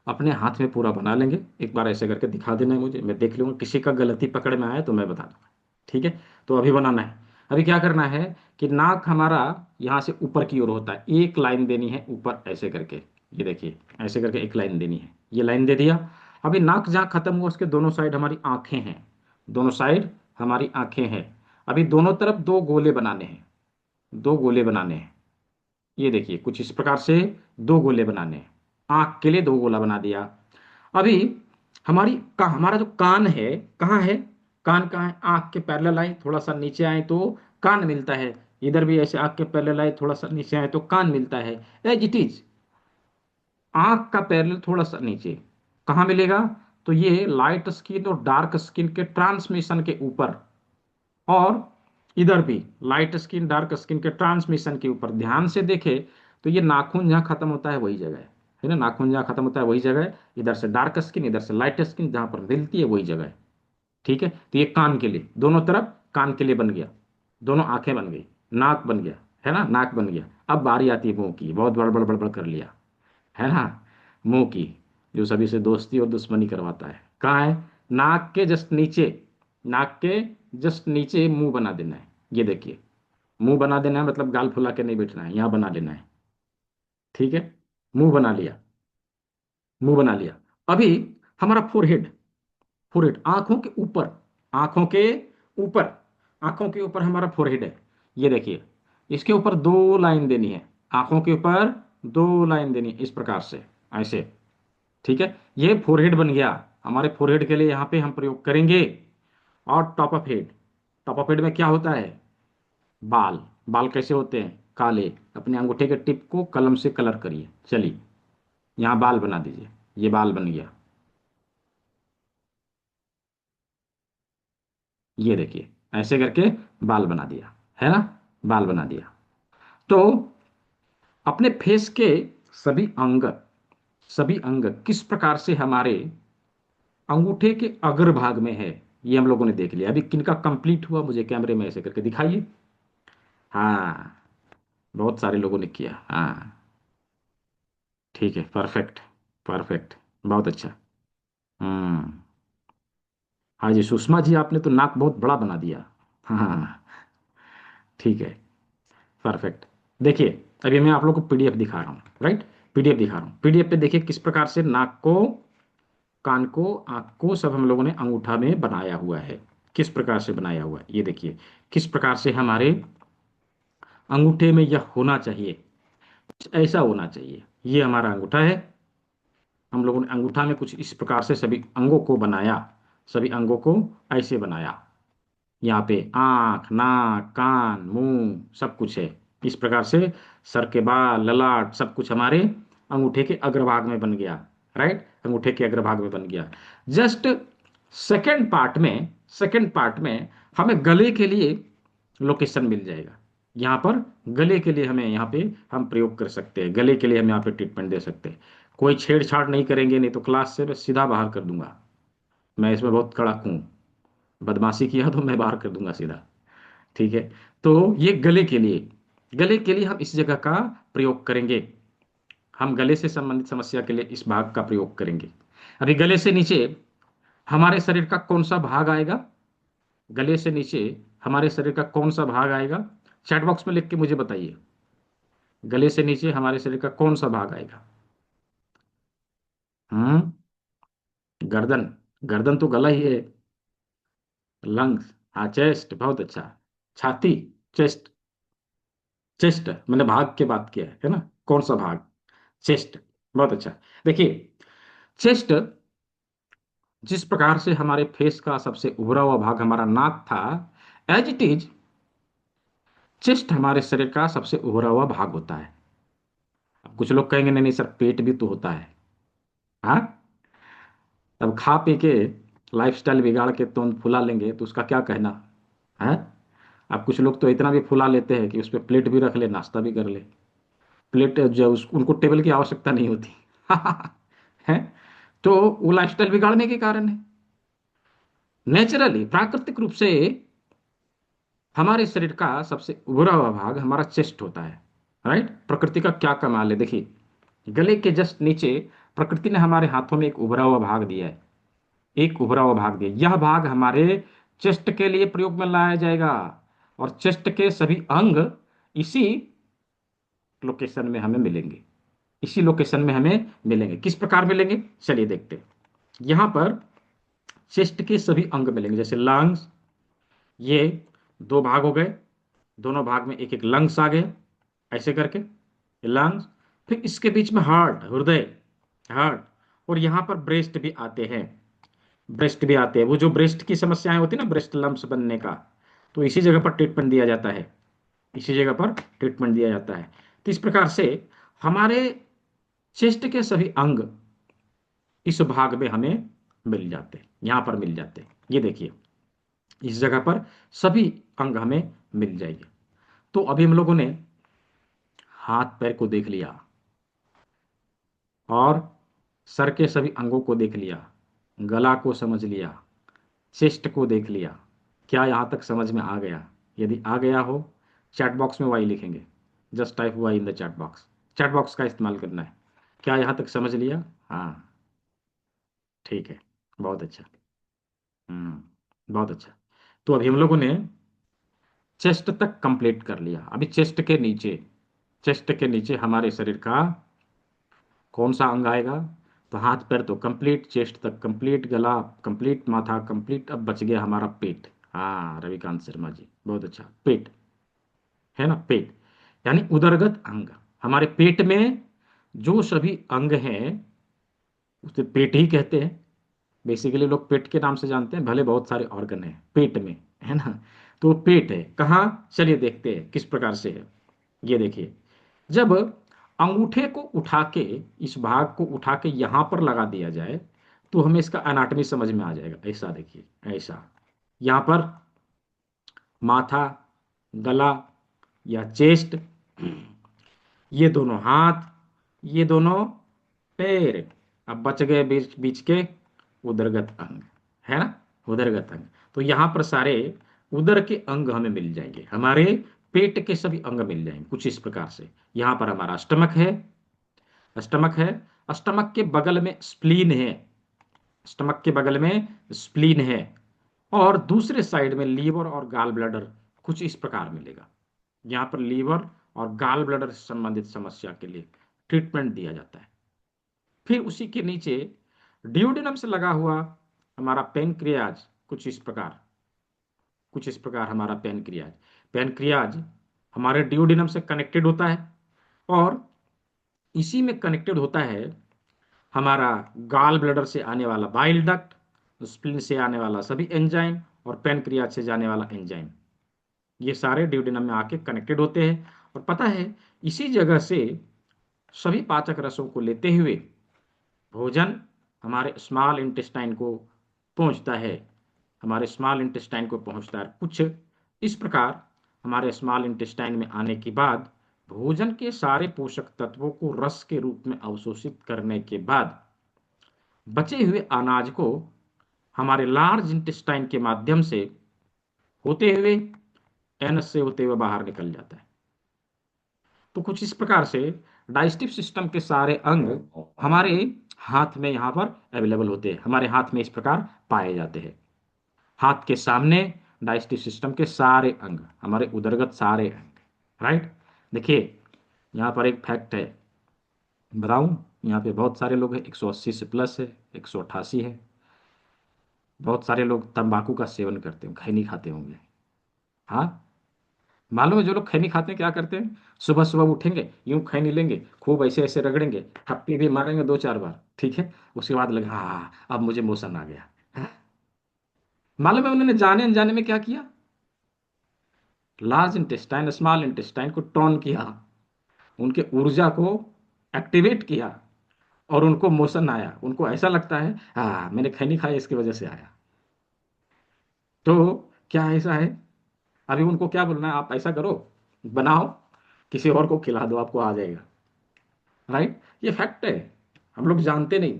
अपने हाथ में पूरा बना लेंगे। एक बार ऐसे करके दिखा देना है मुझे, मैं देख लूंगा, किसी का गलती पकड़ में आया तो मैं बता दूंगा, ठीक है। तो अभी बनाना है। अभी क्या करना है कि नाक हमारा यहाँ से ऊपर की ओर होता है, एक लाइन देनी है ऊपर ऐसे करके, ये देखिए ऐसे करके एक लाइन देनी है, ये लाइन दे दिया। अभी नाक जहाँ खत्म हुआ उसके दोनों साइड हमारी आंखें हैं, दोनों साइड हमारी आंखें हैं। अभी दोनों तरफ दो गोले बनाने हैं, दो गोले बनाने हैं। ये देखिए कुछ इस प्रकार से दो गोले बनाने हैं, आंख के लिए दो गोला बना दिया। अभी हमारा जो कान है, कहाँ है, कान कहाँ है, आंख के पैरेलल आए थोड़ा सा नीचे आए तो कान मिलता है, इधर भी ऐसे आंख के पैरेलल आए थोड़ा सा नीचे आए तो कान मिलता है। एज इट इज, आंख का पैरेलल थोड़ा सा नीचे कहाँ मिलेगा, तो ये लाइट स्किन और डार्क स्किन के ट्रांसमिशन के ऊपर, और इधर भी लाइट स्किन डार्क स्किन के ट्रांसमिशन के ऊपर ध्यान से देखे तो ये नाखून जहाँ खत्म होता है वही जगह है ना, नाखून जहाँ खत्म होता है वही जगह है, इधर से डार्क स्किन इधर से लाइट स्किन जहाँ पर मिलती है वही जगह है, ठीक है। तो ये कान के लिए, दोनों तरफ कान के लिए बन गया, दोनों आंखें बन गई, नाक बन गया, है ना, नाक बन गया। अब बारी आती है मुंह की, बहुत बड़बड़ बड़बड़ कर लिया, है ना, मुंह की, जो सभी से दोस्ती और दुश्मनी करवाता है, कहाँ है, नाक के जस्ट नीचे, नाक के जस्ट नीचे मुंह बना देना है। ये देखिए, मुंह बना देना है मतलब गाल फुला के नहीं बैठना है, यहाँ बना लेना है, ठीक है। मुंह बना लिया, मुंह बना लिया। अभी हमारा फोरहेड, फोरहेड आंखों के ऊपर, आंखों के ऊपर, आंखों के ऊपर हमारा फोरहेड है। ये देखिए, इसके ऊपर दो लाइन देनी है, आंखों के ऊपर दो लाइन देनी है इस प्रकार से, ऐसे, ठीक है। ये फोरहेड बन गया। हमारे फोरहेड के लिए यहाँ पे हम प्रयोग करेंगे, और top of head, top of head में क्या होता है, बाल, बाल कैसे होते हैं, काले। अपने अंगूठे के टिप को कलम से कलर करिए, चलिए यहाँ बाल बना दीजिए, ये बाल बन गया, ये देखिए ऐसे करके बाल बना दिया, है ना, बाल बना दिया। तो अपने फेस के सभी अंग, सभी अंग किस प्रकार से हमारे अंगूठे के अग्रभाग में है, ये हम लोगों ने देख लिया। अभी किनका कंप्लीट हुआ मुझे कैमरे में ऐसे करके दिखाइए। हाँ, बहुत सारे लोगों ने किया, हाँ ठीक है, परफेक्ट, परफेक्ट, बहुत अच्छा। हम्म, हाँ जी सुषमा जी, आपने तो नाक बहुत बड़ा बना दिया, हाँ ठीक है, परफेक्ट। देखिए अभी मैं आप लोग को PDF दिखा रहा हूँ, राइट, PDF दिखा रहा हूँ। PDF पे देखिए किस प्रकार से नाक को, कान को, आंख को सब हम लोगों ने अंगूठा में बनाया हुआ है, किस प्रकार से बनाया हुआ है, ये देखिए किस प्रकार से हमारे अंगूठे में यह होना चाहिए, ऐसा होना चाहिए। ये हमारा अंगूठा है, हम लोगों ने अंगूठा में कुछ इस प्रकार से सभी अंगों को बनाया, सभी अंगों को ऐसे बनाया। यहाँ पे आंख, नाक, कान, मुंह सब कुछ है। इस प्रकार से सर के बाल, ललाट सब कुछ हमारे अंगूठे के अग्रभाग में बन गया। राइट, अंगूठे के अग्रभाग में बन गया। जस्ट सेकंड पार्ट में हमें गले के लिए लोकेशन मिल जाएगा। यहाँ पर गले के लिए हमें यहाँ पे हम प्रयोग कर सकते हैं, गले के लिए हम यहाँ पे ट्रीटमेंट दे सकते हैं। कोई छेड़छाड़ नहीं करेंगे, नहीं तो क्लास से मैं सीधा बाहर कर दूंगा। मैं इसमें बहुत कड़क हूँ, बदमाशी किया तो मैं बाहर कर दूंगा सीधा। ठीक है, तो ये गले के लिए हम इस जगह का प्रयोग करेंगे। हम गले से संबंधित समस्या के लिए इस भाग का प्रयोग करेंगे। अभी गले से नीचे हमारे शरीर का कौन सा भाग आएगा? गले से नीचे हमारे शरीर का कौन सा भाग आएगा? चैट बॉक्स में लिख के मुझे बताइए, गले से नीचे हमारे शरीर का कौन सा भाग आएगा? हम्म गर्दन। गर्दन तो गला ही है। लंग्स, हाँ चेस्ट, बहुत अच्छा। छाती, चेस्ट। चेस्ट मैंने भाग के बात किया है ना, कौन सा भाग? चेस्ट, बहुत अच्छा। देखिए, चेस्ट जिस प्रकार से हमारे फेस का सबसे उभरा हुआ भाग हमारा नाक था, एज इट इज चेस्ट हमारे शरीर का सबसे उभरा हुआ भाग होता है। अब कुछ लोग कहेंगे नहीं नहीं सर, पेट भी तो होता है। हाँ, अब खा पी के लाइफस्टाइल बिगाड़ के तुम फुला लेंगे तो उसका क्या कहना है? अब कुछ लोग तो इतना भी फुला लेते हैं कि उस पर प्लेट भी रख ले, नाश्ता भी कर ले। प्लेट जो उनको टेबल की आवश्यकता नहीं होती। है, तो वो लाइफस्टाइल बिगाड़ने के कारण है। नेचुरली, प्राकृतिक रूप से हमारे शरीर का सबसे उभरा हुआ भाग हमारा चेस्ट होता है। राइट, प्रकृति का क्या कमाल है। देखिए, गले के जस्ट नीचे प्रकृति ने हमारे हाथों में एक उभरा हुआ भाग दिया है। एक उभरा हुआ भाग दिया, यह भाग हमारे चेस्ट के लिए प्रयोग में लाया जाएगा। और चेस्ट के सभी अंग इसी लोकेशन में हमें मिलेंगे। इसी लोकेशन में हमें मिलेंगे। किस प्रकार मिलेंगे, चलिए देखते हैं। यहां पर चेस्ट के सभी अंग मिलेंगे, जैसे लंग्स, ये दो भाग हो गए, दोनों भाग में एक एक लंग्स आ गए, ऐसे करके ये लंग्स। फिर इसके बीच में हार्ट, हृदय, हार्ट। और यहां पर ब्रेस्ट भी आते हैं, ब्रेस्ट भी आते हैं। वो जो ब्रेस्ट की समस्याएं होती है ना, ब्रेस्ट लम्प्स बनने का, तो इसी जगह पर ट्रीटमेंट दिया जाता है। इसी जगह पर ट्रीटमेंट दिया जाता है। तो इस प्रकार से हमारे चेस्ट के सभी अंग इस भाग में हमें मिल जाते हैं, यहां पर मिल जाते हैं। ये देखिए, इस जगह पर सभी अंग हमें मिल जाएंगे। तो अभी हम लोगों ने हाथ पैर को देख लिया, और सर के सभी अंगों को देख लिया, गला को समझ लिया, चेस्ट को देख लिया। क्या यहाँ तक समझ में आ गया? यदि आ गया हो, चैट बॉक्स में वाई लिखेंगे। Just type Y in the chat box. Chat box का इस्तेमाल करना है। क्या यहाँ तक समझ लिया? हाँ, ठीक है, बहुत अच्छा। बहुत अच्छा। तो अभी हम लोगों ने चेस्ट तक कंप्लीट कर लिया। अभी चेस्ट के नीचे हमारे शरीर का कौन सा अंग आएगा? तो हाथ पैर तो कंप्लीट, चेस्ट तक कंप्लीट, गला कंप्लीट, माथा कंप्लीट। अब बच गया हमारा पेट। हाँ रविकांत शर्मा जी, बहुत अच्छा। पेट है ना, पेट यानी उदरगत अंग। हमारे पेट में जो सभी अंग हैं उसे पेट ही कहते हैं। बेसिकली लोग पेट के नाम से जानते हैं, भले बहुत सारे ऑर्गन हैं पेट में, है ना। तो पेट है कहाँ, चलिए देखते हैं किस प्रकार से है। ये देखिए, जब अंगूठे को उठा के, इस भाग को उठा के यहां पर लगा दिया जाए तो हमें इसका एनाटॉमी समझ में आ जाएगा। ऐसा देखिए, ऐसा यहां पर माथा, गला या चेस्ट, ये दोनों हाथ, ये दोनों पैर। अब बच गए बीच बीच के उदरगत अंग, है ना, उदरगत अंग। तो यहां पर सारे उदर के अंग हमें मिल जाएंगे, हमारे पेट के सभी अंग मिल जाएंगे कुछ इस प्रकार से। यहां पर हमारा स्टमक है, स्टमक है, स्टमक के बगल में स्प्लीन है, स्टमक के बगल में स्प्लीन है। और दूसरे साइड में लीवर और गाल ब्लैडर कुछ इस प्रकार मिलेगा। यहाँ पर लीवर और गाल ब्लैडर से संबंधित समस्या के लिए ट्रीटमेंट दिया जाता है। फिर उसी के नीचे डियोडेनम से लगा हुआ हमारा पेनक्रियाज, कुछ इस प्रकार हमारा पेनक्रियाज, पेनक्रियाज हमारे डियोडेनम से कनेक्टेड होता है। और इसी में कनेक्टेड होता है हमारा गाल ब्लडर से आने वाला बाइल डक्ट, स्प्लीन से आने वाला सभी एंजाइम, और पैनक्रियाज से जाने वाला एंजाइम, ये सारे ड्यूडेनम में आके कनेक्टेड होते हैं। और पता है, इसी जगह से सभी पाचक रसों को लेते हुए भोजन हमारे स्मॉल इंटेस्टाइन को पहुंचता है, हमारे स्मॉल इंटेस्टाइन को पहुंचता है। कुछ इस प्रकार हमारे स्मॉल इंटेस्टाइन में आने के बाद भोजन के सारे पोषक तत्वों को रस के रूप में अवशोषित करने के बाद बचे हुए अनाज को हमारे लार्ज इंटेस्टाइन के माध्यम से होते हुए एनस से होते हुए बाहर निकल जाता है। तो कुछ इस प्रकार से डाइजेस्टिव सिस्टम के सारे अंग हमारे हाथ में यहाँ पर अवेलेबल होते हैं, हमारे हाथ में इस प्रकार पाए जाते हैं। हाथ के सामने डाइजेस्टिव सिस्टम के सारे अंग, हमारे उदरगत सारे अंग, राइट। देखिए, यहाँ पर एक फैक्ट है, बताऊं, यहाँ पे बहुत सारे लोग हैं, 180 से प्लस है, 188 है। बहुत सारे लोग तंबाकू का सेवन करते हैं, खैनी खाते होंगे। हाँ, मालूम है, जो लोग खैनी खाते हैं क्या करते हैं, सुबह सुबह उठेंगे, यूं खैनी लेंगे, खूब ऐसे ऐसे रगड़ेंगे, थप्पी भी मारेंगे 2-4 बार, ठीक है, उसके बाद लगे हाँ अब मुझे मोशन आ गया। हाँ? मालूम है उन्होंने जाने अनजाने में क्या किया, लार्ज इंटेस्टाइन स्मॉल इंटेस्टाइन को टोन किया, उनके ऊर्जा को एक्टिवेट किया, और उनको मोशन आया, उनको ऐसा लगता है हाँ मैंने खैनी खाई इसकी वजह से आया। तो क्या ऐसा है, अभी उनको क्या बोलना है, आप ऐसा करो, बनाओ, किसी और को खिला दो, आपको आ जाएगा, राइट। ये फैक्ट है, हम लोग जानते नहीं,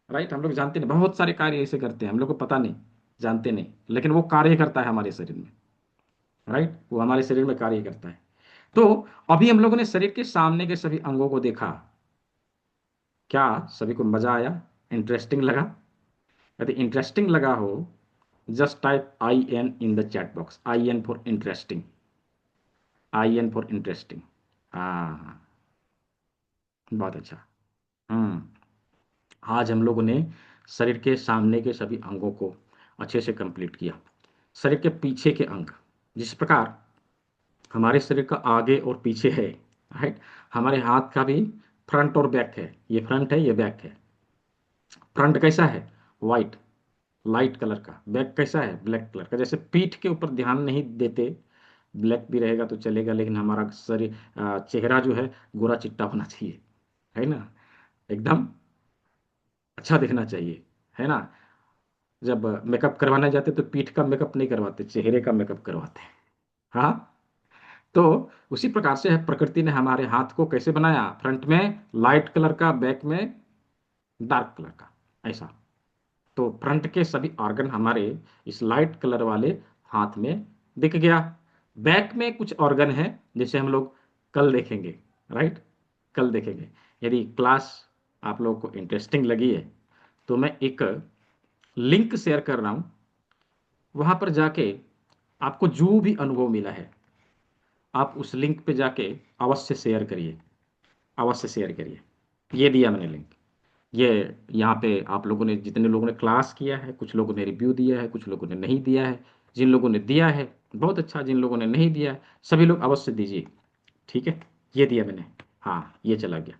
राइट, हम लोग जानते नहीं, बहुत सारे कार्य ऐसे करते हैं, हम लोग को पता नहीं, जानते नहीं, लेकिन वो कार्य करता है हमारे शरीर में, राइट, वो हमारे शरीर में कार्य करता है। तो अभी हम लोगों ने शरीर के सामने के सभी अंगों को देखा, क्या सभी को मजा आया, इंटरेस्टिंग लगा? यदि इंटरेस्टिंग लगा हो, just type I N in the chat box, I N for interesting, I N for interesting. हाँ, बहुत अच्छा। हम्म आज हम लोगों ने शरीर के सामने के सभी अंगों को अच्छे से कंप्लीट किया। शरीर के पीछे के अंग, जिस प्रकार हमारे शरीर का आगे और पीछे है, राइट, हमारे हाथ का भी फ्रंट और बैक है, ये फ्रंट है ये बैक है। फ्रंट कैसा है, वाइट लाइट कलर का, बैक कैसा है, ब्लैक कलर का। जैसे पीठ के ऊपर ध्यान नहीं देते, ब्लैक भी रहेगा तो चलेगा, लेकिन हमारा शरीर चेहरा जो है गोरा चिट्टा होना चाहिए, है ना, एकदम अच्छा दिखना चाहिए, है ना। जब मेकअप करवाने जाते तो पीठ का मेकअप नहीं करवाते, चेहरे का मेकअप करवाते हैं। हाँ, तो उसी प्रकार से है, प्रकृति ने हमारे हाथ को कैसे बनाया, फ्रंट में लाइट कलर का, बैक में डार्क कलर का, ऐसा। तो फ्रंट के सभी ऑर्गन हमारे इस लाइट कलर वाले हाथ में दिख गया। बैक में कुछ ऑर्गन है, जैसे हम लोग कल देखेंगे, राइट, कल देखेंगे। यदि क्लास आप लोगों को इंटरेस्टिंग लगी है तो मैं एक लिंक शेयर कर रहा हूँ, वहां पर जाके आपको जो भी अनुभव मिला है, आप उस लिंक पे जाके अवश्य शेयर करिए, अवश्य शेयर करिए। ये दिया मैंने लिंक, ये यहाँ पे आप लोगों ने, जितने लोगों ने क्लास किया है, कुछ लोगों ने रिव्यू दिया है, कुछ लोगों ने नहीं दिया है। जिन लोगों ने दिया है बहुत अच्छा, जिन लोगों ने नहीं दिया है सभी लोग अवश्य दीजिए, ठीक है। ये दिया मैंने, हाँ ये चला गया,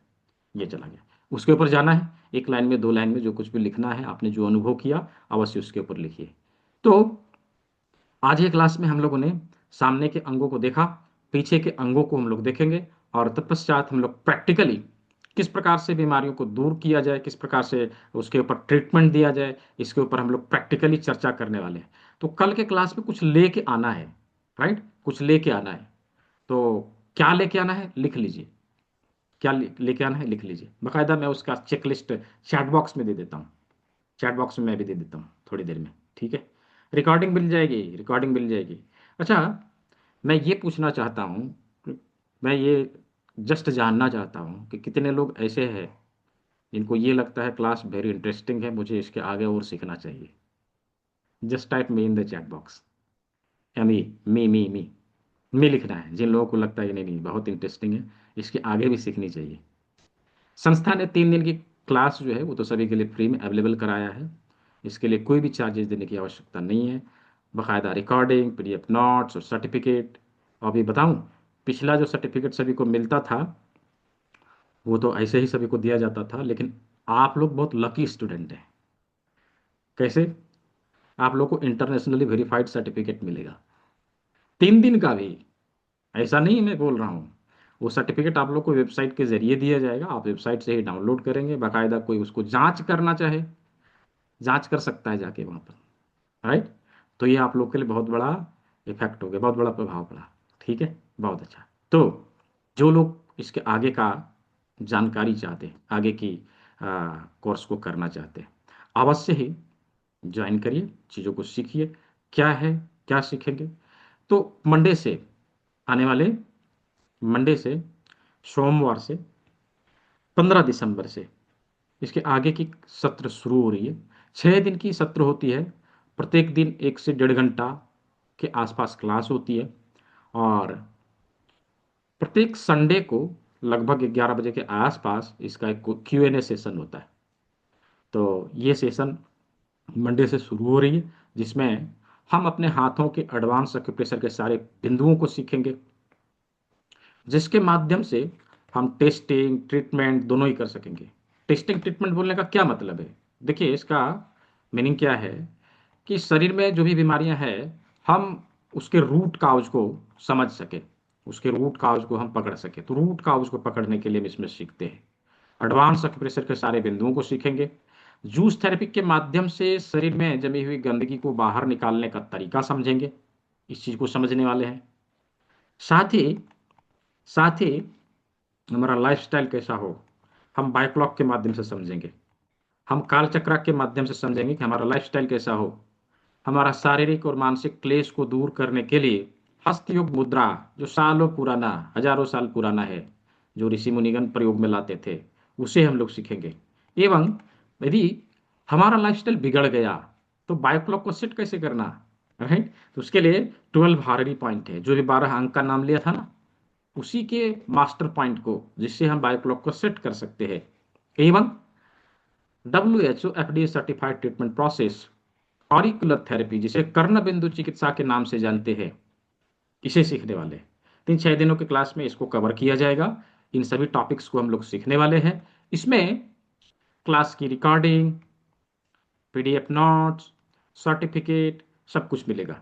ये चला गया। उसके ऊपर जाना है, एक लाइन में 2 लाइन में जो कुछ भी लिखना है, आपने जो अनुभव किया अवश्य उसके ऊपर लिखिए। तो आज के क्लास में हम लोगों ने सामने के अंगों को देखा, पीछे के अंगों को हम लोग देखेंगे, और तत्पश्चात हम लोग प्रैक्टिकली किस प्रकार से बीमारियों को दूर किया जाए, किस प्रकार से उसके ऊपर ट्रीटमेंट दिया जाए, इसके ऊपर हम लोग प्रैक्टिकली चर्चा करने वाले हैं। तो कल के क्लास में कुछ लेके आना है, राइट, कुछ लेके आना है। तो क्या लेके आना है लिख लीजिए, क्या लेके आना है लिख लीजिए, बाकायदा मैं उसका चेकलिस्ट चैट बॉक्स में दे देता हूँ, चैट बॉक्स में मैं भी दे देता हूँ थोड़ी देर में, ठीक है। रिकॉर्डिंग मिल जाएगी, रिकॉर्डिंग मिल जाएगी। अच्छा, मैं ये पूछना चाहता हूँ, मैं ये जस्ट जानना चाहता हूँ कि कितने लोग ऐसे हैं जिनको ये लगता है क्लास वेरी इंटरेस्टिंग है, मुझे इसके आगे और सीखना चाहिए। Just type me in the chat box, या मी लिखना है जिन लोगों को लगता है कि नहीं नहीं बहुत इंटरेस्टिंग है, इसके आगे भी सीखनी चाहिए। संस्था ने 3 दिन की क्लास जो है वो तो सभी के लिए फ्री में अवेलेबल कराया है, इसके लिए कोई भी चार्जेस देने की आवश्यकता नहीं है। बाकायदा रिकॉर्डिंग, पीडीएफ नोट्स और सर्टिफिकेट। और अभी बताऊं, पिछला जो सर्टिफिकेट सभी को मिलता था वो तो ऐसे ही सभी को दिया जाता था, लेकिन आप लोग बहुत लकी स्टूडेंट हैं। कैसे? आप लोग को इंटरनेशनली वेरीफाइड सर्टिफिकेट मिलेगा, 3 दिन का भी। ऐसा नहीं मैं बोल रहा हूँ, वो सर्टिफिकेट आप लोग को वेबसाइट के जरिए दिया जाएगा, आप वेबसाइट से ही डाउनलोड करेंगे। बाकायदा कोई उसको जांच करना चाहे, जांच कर सकता है जाके वहाँ पर, राइट। तो ये आप लोग के लिए बहुत बड़ा इफेक्ट हो गया, बहुत बड़ा प्रभाव पड़ा। ठीक है, बहुत अच्छा। तो जो लोग इसके आगे का जानकारी चाहते हैं, आगे की कोर्स को करना चाहते हैं, अवश्य ही ज्वाइन करिए, चीज़ों को सीखिए। क्या है, क्या सीखेंगे? तो मंडे से, आने वाले मंडे से, सोमवार से, 15 दिसंबर से इसके आगे की सत्र शुरू हो रही है। 6 दिन की सत्र होती है, प्रत्येक दिन 1 से 1.5 घंटा के आसपास क्लास होती है। और प्रत्येक संडे को लगभग 11 बजे के आसपास इसका एक Q&A सेशन होता है। तो ये सेशन मंडे से शुरू हो रही है, जिसमें हम अपने हाथों के एडवांस एक्यूप्रेशर के सारे बिंदुओं को सीखेंगे, जिसके माध्यम से हम टेस्टिंग ट्रीटमेंट दोनों ही कर सकेंगे। टेस्टिंग ट्रीटमेंट बोलने का क्या मतलब है? देखिए, इसका मीनिंग क्या है कि शरीर में जो भी बीमारियां हैं, हम उसके रूट काउज को समझ सके, उसके रूट काउज को हम पकड़ सके। तो रूट काउज को पकड़ने के लिए हम इसमें सीखते हैं, एडवांस एक्यूप्रेशर के सारे बिंदुओं को सीखेंगे। जूस थेरेपी के माध्यम से शरीर में जमी हुई गंदगी को बाहर निकालने का तरीका समझेंगे, इस चीज को समझने वाले हैं। साथ ही साथ ही हमारा लाइफस्टाइल कैसा हो, हम बायोक्लॉक के माध्यम से समझेंगे। हम कालचक्र के माध्यम से समझेंगे कि हमारा लाइफस्टाइल कैसा हो। हमारा शारीरिक और मानसिक क्लेश को दूर करने के लिए हस्तयोग मुद्रा, जो सालों पुराना, हजारों साल पुराना है, जो ऋषि मुनिगण प्रयोग में लाते थे, उसे हम लोग सीखेंगे। एवं यदि हमारा लाइफस्टाइल बिगड़ गया तो बायोक्लॉक को सेट कैसे करना, राइट। तो उसके लिए 12 पॉइंट है, जो भी 12 अंक का नाम लिया था ना, उसी के मास्टर पॉइंट को, जिससे हम बायोक्लॉक को सेट कर सकते हैं। एवं WHO FDA certified treatment process, auricular therapy, जिसे कर्ण बिंदु चिकित्सा के नाम से जानते हैं, इसे सीखने वाले हैं। 3-6 दिनों की क्लास में इसको कवर किया जाएगा। इन सभी टॉपिक्स को हम लोग सीखने वाले हैं। इसमें क्लास की रिकॉर्डिंग, PDF नोट्स, सर्टिफिकेट, सब कुछ मिलेगा।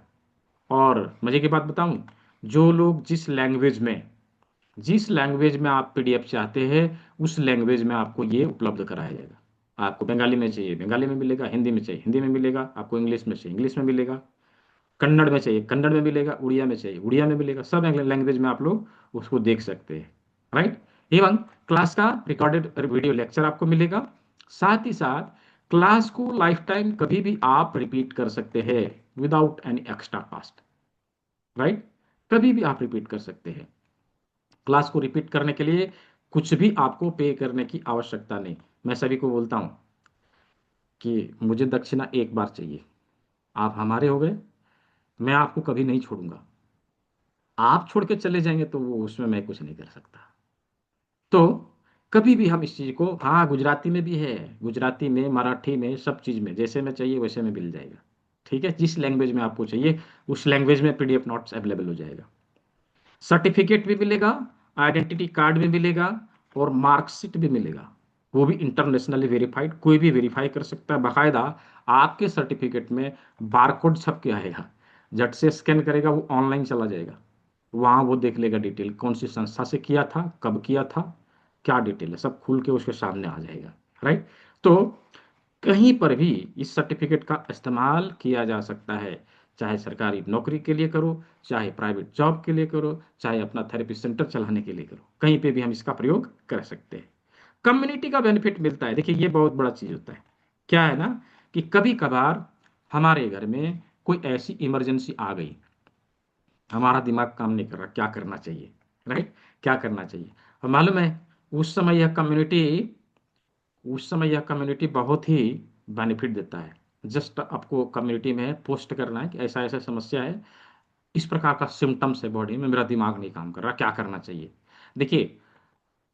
और मजे की बात बताऊं, जो लोग जिस लैंग्वेज में आप PDF चाहते हैं, उस लैंग्वेज में आपको ये उपलब्ध कराया जाएगा। आपको बंगाली में चाहिए बंगाली में मिलेगा, हिंदी में चाहिए हिंदी में मिलेगा, आपको इंग्लिश में चाहिए इंग्लिश में मिलेगा, कन्नड़ में चाहिए कन्नड़ में मिलेगा, उड़िया में चाहिए उड़िया में मिलेगा। सब लैंग्वेज में आप लोग उसको देख सकते हैं, राइट। एवं क्लास का रिकॉर्डेड वीडियो लेक्चर आपको मिलेगा। साथ ही साथ क्लास को लाइफ टाइम कभी भी आप रिपीट कर सकते हैं, without any extra cost, right. कभी भी आप रिपीट कर सकते हैं। क्लास को रिपीट करने के लिए कुछ भी आपको पे करने की आवश्यकता नहीं। मैं सभी को बोलता हूं कि मुझे दक्षिणा एक बार चाहिए, आप हमारे हो गए, मैं आपको कभी नहीं छोड़ूंगा। आप छोड़ के चले जाएंगे तो वो उसमें मैं कुछ नहीं कर सकता। तो कभी भी हम इस चीज को, हाँ गुजराती में भी है, गुजराती में, मराठी में, सब चीज में, जैसे में चाहिए वैसे में मिल जाएगा। ठीक है, जिस लैंग्वेज में आपको चाहिए उस लैंग्वेज में PDF नोट्स अवेलेबल हो जाएगा। सर्टिफिकेट भी मिलेगा, आइडेंटिटी कार्ड भी मिलेगा, और मार्कशीट भी मिलेगा। वो भी इंटरनेशनली वेरीफाइड, कोई भी वेरीफाई कर सकता है। बाकायदा आपके सर्टिफिकेट में बारकोड छप के आएगा, झट से स्कैन करेगा, वो ऑनलाइन चला जाएगा, वहां वो देख लेगा डिटेल, कौन सी संस्था से किया था, कब किया था, क्या डिटेल है, सब खुल के उसके सामने आ जाएगा, राइट। तो कहीं पर भी इस सर्टिफिकेट का इस्तेमाल किया जा सकता है, चाहे सरकारी नौकरी के लिए करो, चाहे प्राइवेट जॉब के लिए करो, चाहे अपना थेरेपी सेंटर चलाने के लिए करो, कहीं पे भी हम इसका प्रयोग कर सकते हैं। कम्युनिटी का बेनिफिट मिलता है। देखिए, ये बहुत बड़ा चीज होता है। क्या है ना, कि कभी कभार हमारे घर में कोई ऐसी इमरजेंसी आ गई, हमारा दिमाग काम नहीं कर रहा, क्या करना चाहिए, राइट, क्या करना चाहिए। और मालूम है, उस समय यह कम्युनिटी उस समय यह कम्युनिटी बहुत ही बेनिफिट देता है। जस्ट आपको कम्युनिटी में पोस्ट करना है कि ऐसा ऐसा समस्या है, इस प्रकार का सिम्टम्स है बॉडी में, मेरा दिमाग नहीं काम कर रहा, क्या करना चाहिए। देखिए,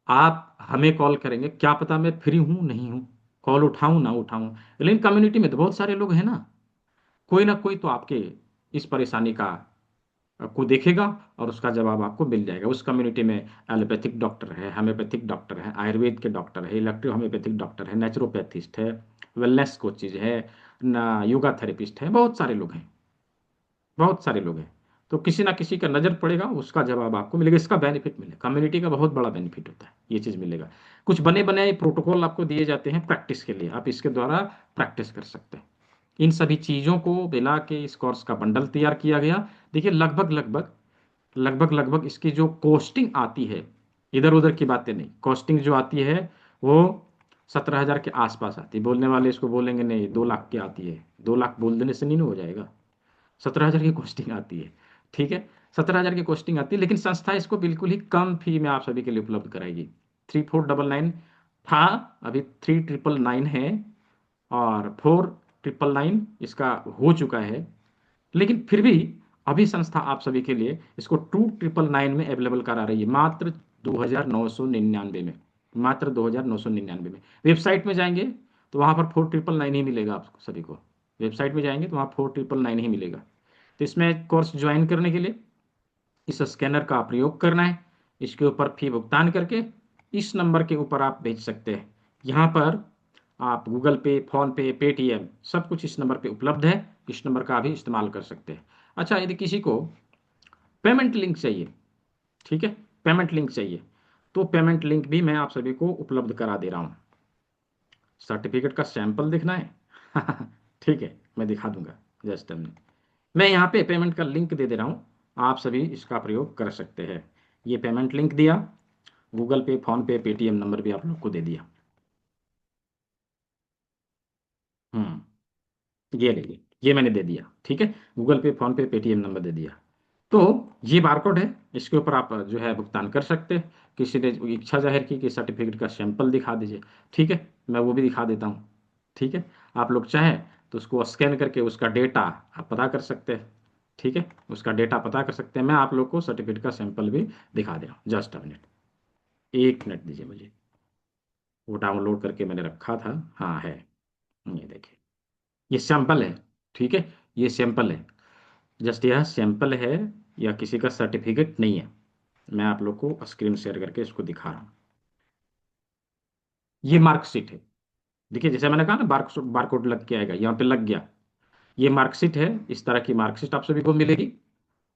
आप हमें कॉल करेंगे, क्या पता मैं फ्री हूं नहीं हूं, कॉल उठाऊं ना उठाऊं, लेकिन कम्युनिटी में तो बहुत सारे लोग हैं ना, कोई तो आपके इस परेशानी का को देखेगा और उसका जवाब आपको मिल जाएगा। उस कम्युनिटी में एलोपैथिक डॉक्टर है, होम्योपैथिक डॉक्टर है, आयुर्वेद के डॉक्टर है, इलेक्ट्रो होम्योपैथिक डॉक्टर है, नेचुरोपैथिस्ट है, वेलनेस कोचेज है ना, योगा थेरेपिस्ट है, बहुत सारे लोग हैं, बहुत सारे लोग हैं। तो किसी ना किसी का नज़र पड़ेगा, उसका जवाब आपको मिलेगा, इसका बेनिफिट मिलेगा, कम्युनिटी का बहुत बड़ा बेनिफिट होता है, ये चीज़ मिलेगा। कुछ बने बनाए प्रोटोकॉल आपको दिए जाते हैं प्रैक्टिस के लिए, आप इसके द्वारा प्रैक्टिस कर सकते हैं। इन सभी चीज़ों को मिला के इस कोर्स का बंडल तैयार किया गया। देखिए लगभग लगभग लगभग लगभग इसकी जो कॉस्टिंग आती है, इधर उधर की बातें नहीं, कॉस्टिंग जो आती है वो 17,000 के आसपास आती है। बोलने वाले इसको बोलेंगे नहीं 2 लाख की आती है, 2 लाख बोल देने से नहीं ना हो जाएगा, 17,000 की कॉस्टिंग आती है। ठीक है, 17,000 की कॉस्टिंग आती है, लेकिन संस्था इसको बिल्कुल ही कम फी में आप सभी के लिए उपलब्ध कराएगी। 3499 था, अभी 3999 है, और 4999 इसका हो चुका है। लेकिन फिर भी अभी संस्था आप सभी के लिए इसको 2999 में अवेलेबल करा रही है, मात्र 2,999 में, मात्र 2,999 में। वेबसाइट में जाएंगे तो वहां पर 4,999 ही मिलेगा आप सभी को, वेबसाइट में जाएंगे तो वहाँ 4,999 ही मिलेगा। तो इसमें कोर्स ज्वाइन करने के लिए इस स्कैनर का प्रयोग करना है, इसके ऊपर फी भुगतान करके इस नंबर के ऊपर आप भेज सकते हैं। यहाँ पर आप गूगल पे, फोन पे, पेटीएम सब कुछ इस नंबर पे उपलब्ध है, इस नंबर का भी इस्तेमाल कर सकते हैं। अच्छा, यदि किसी को पेमेंट लिंक चाहिए, ठीक है, पेमेंट लिंक चाहिए, तो पेमेंट लिंक भी मैं आप सभी को उपलब्ध करा दे रहा हूँ। सर्टिफिकेट का सैंपल दिखना है ठीक है, मैं दिखा दूंगा, जस्ट मैं यहाँ पे पेमेंट का लिंक दे दे रहा हूँ, आप सभी इसका प्रयोग कर सकते हैं। ये पेमेंट लिंक दिया, गूगल पे, फोन पे, पेटीएम नंबर भी आप लोग को दे दिया। ये लीजिए, ये मैंने दे दिया, ठीक है, गूगल पे, फोन पे, पेटीएम नंबर दे दिया। तो ये बारकोड है, इसके ऊपर आप जो है भुगतान कर सकते हैं। किसी ने इच्छा जाहिर की कि सर्टिफिकेट का सैंपल दिखा दीजिए, ठीक है, मैं वो भी दिखा देता हूँ। ठीक है, आप लोग चाहें तो उसको स्कैन करके उसका डेटा आप पता कर सकते हैं। ठीक है, उसका डेटा पता कर सकते हैं। मैं आप लोग को सर्टिफिकेट का सैंपल भी दिखा दे रहा हूँ, जस्ट अ मिनट, 1 मिनट दीजिए मुझे, वो डाउनलोड करके मैंने रखा था। हाँ है, ये देखिए, ये सैंपल है, ठीक है, ये सैंपल है, जस्ट यह सैंपल है, या किसी का सर्टिफिकेट नहीं है। मैं आप लोग को स्क्रीन शेयर करके इसको दिखा रहा हूँ। ये मार्कशीट है, देखिए जैसे मैंने कहा ना, बारकोड लग के आएगा, यहाँ पे लग गया। ये मार्कशीट है, इस तरह की मार्कशीट आप सभी को मिलेगी,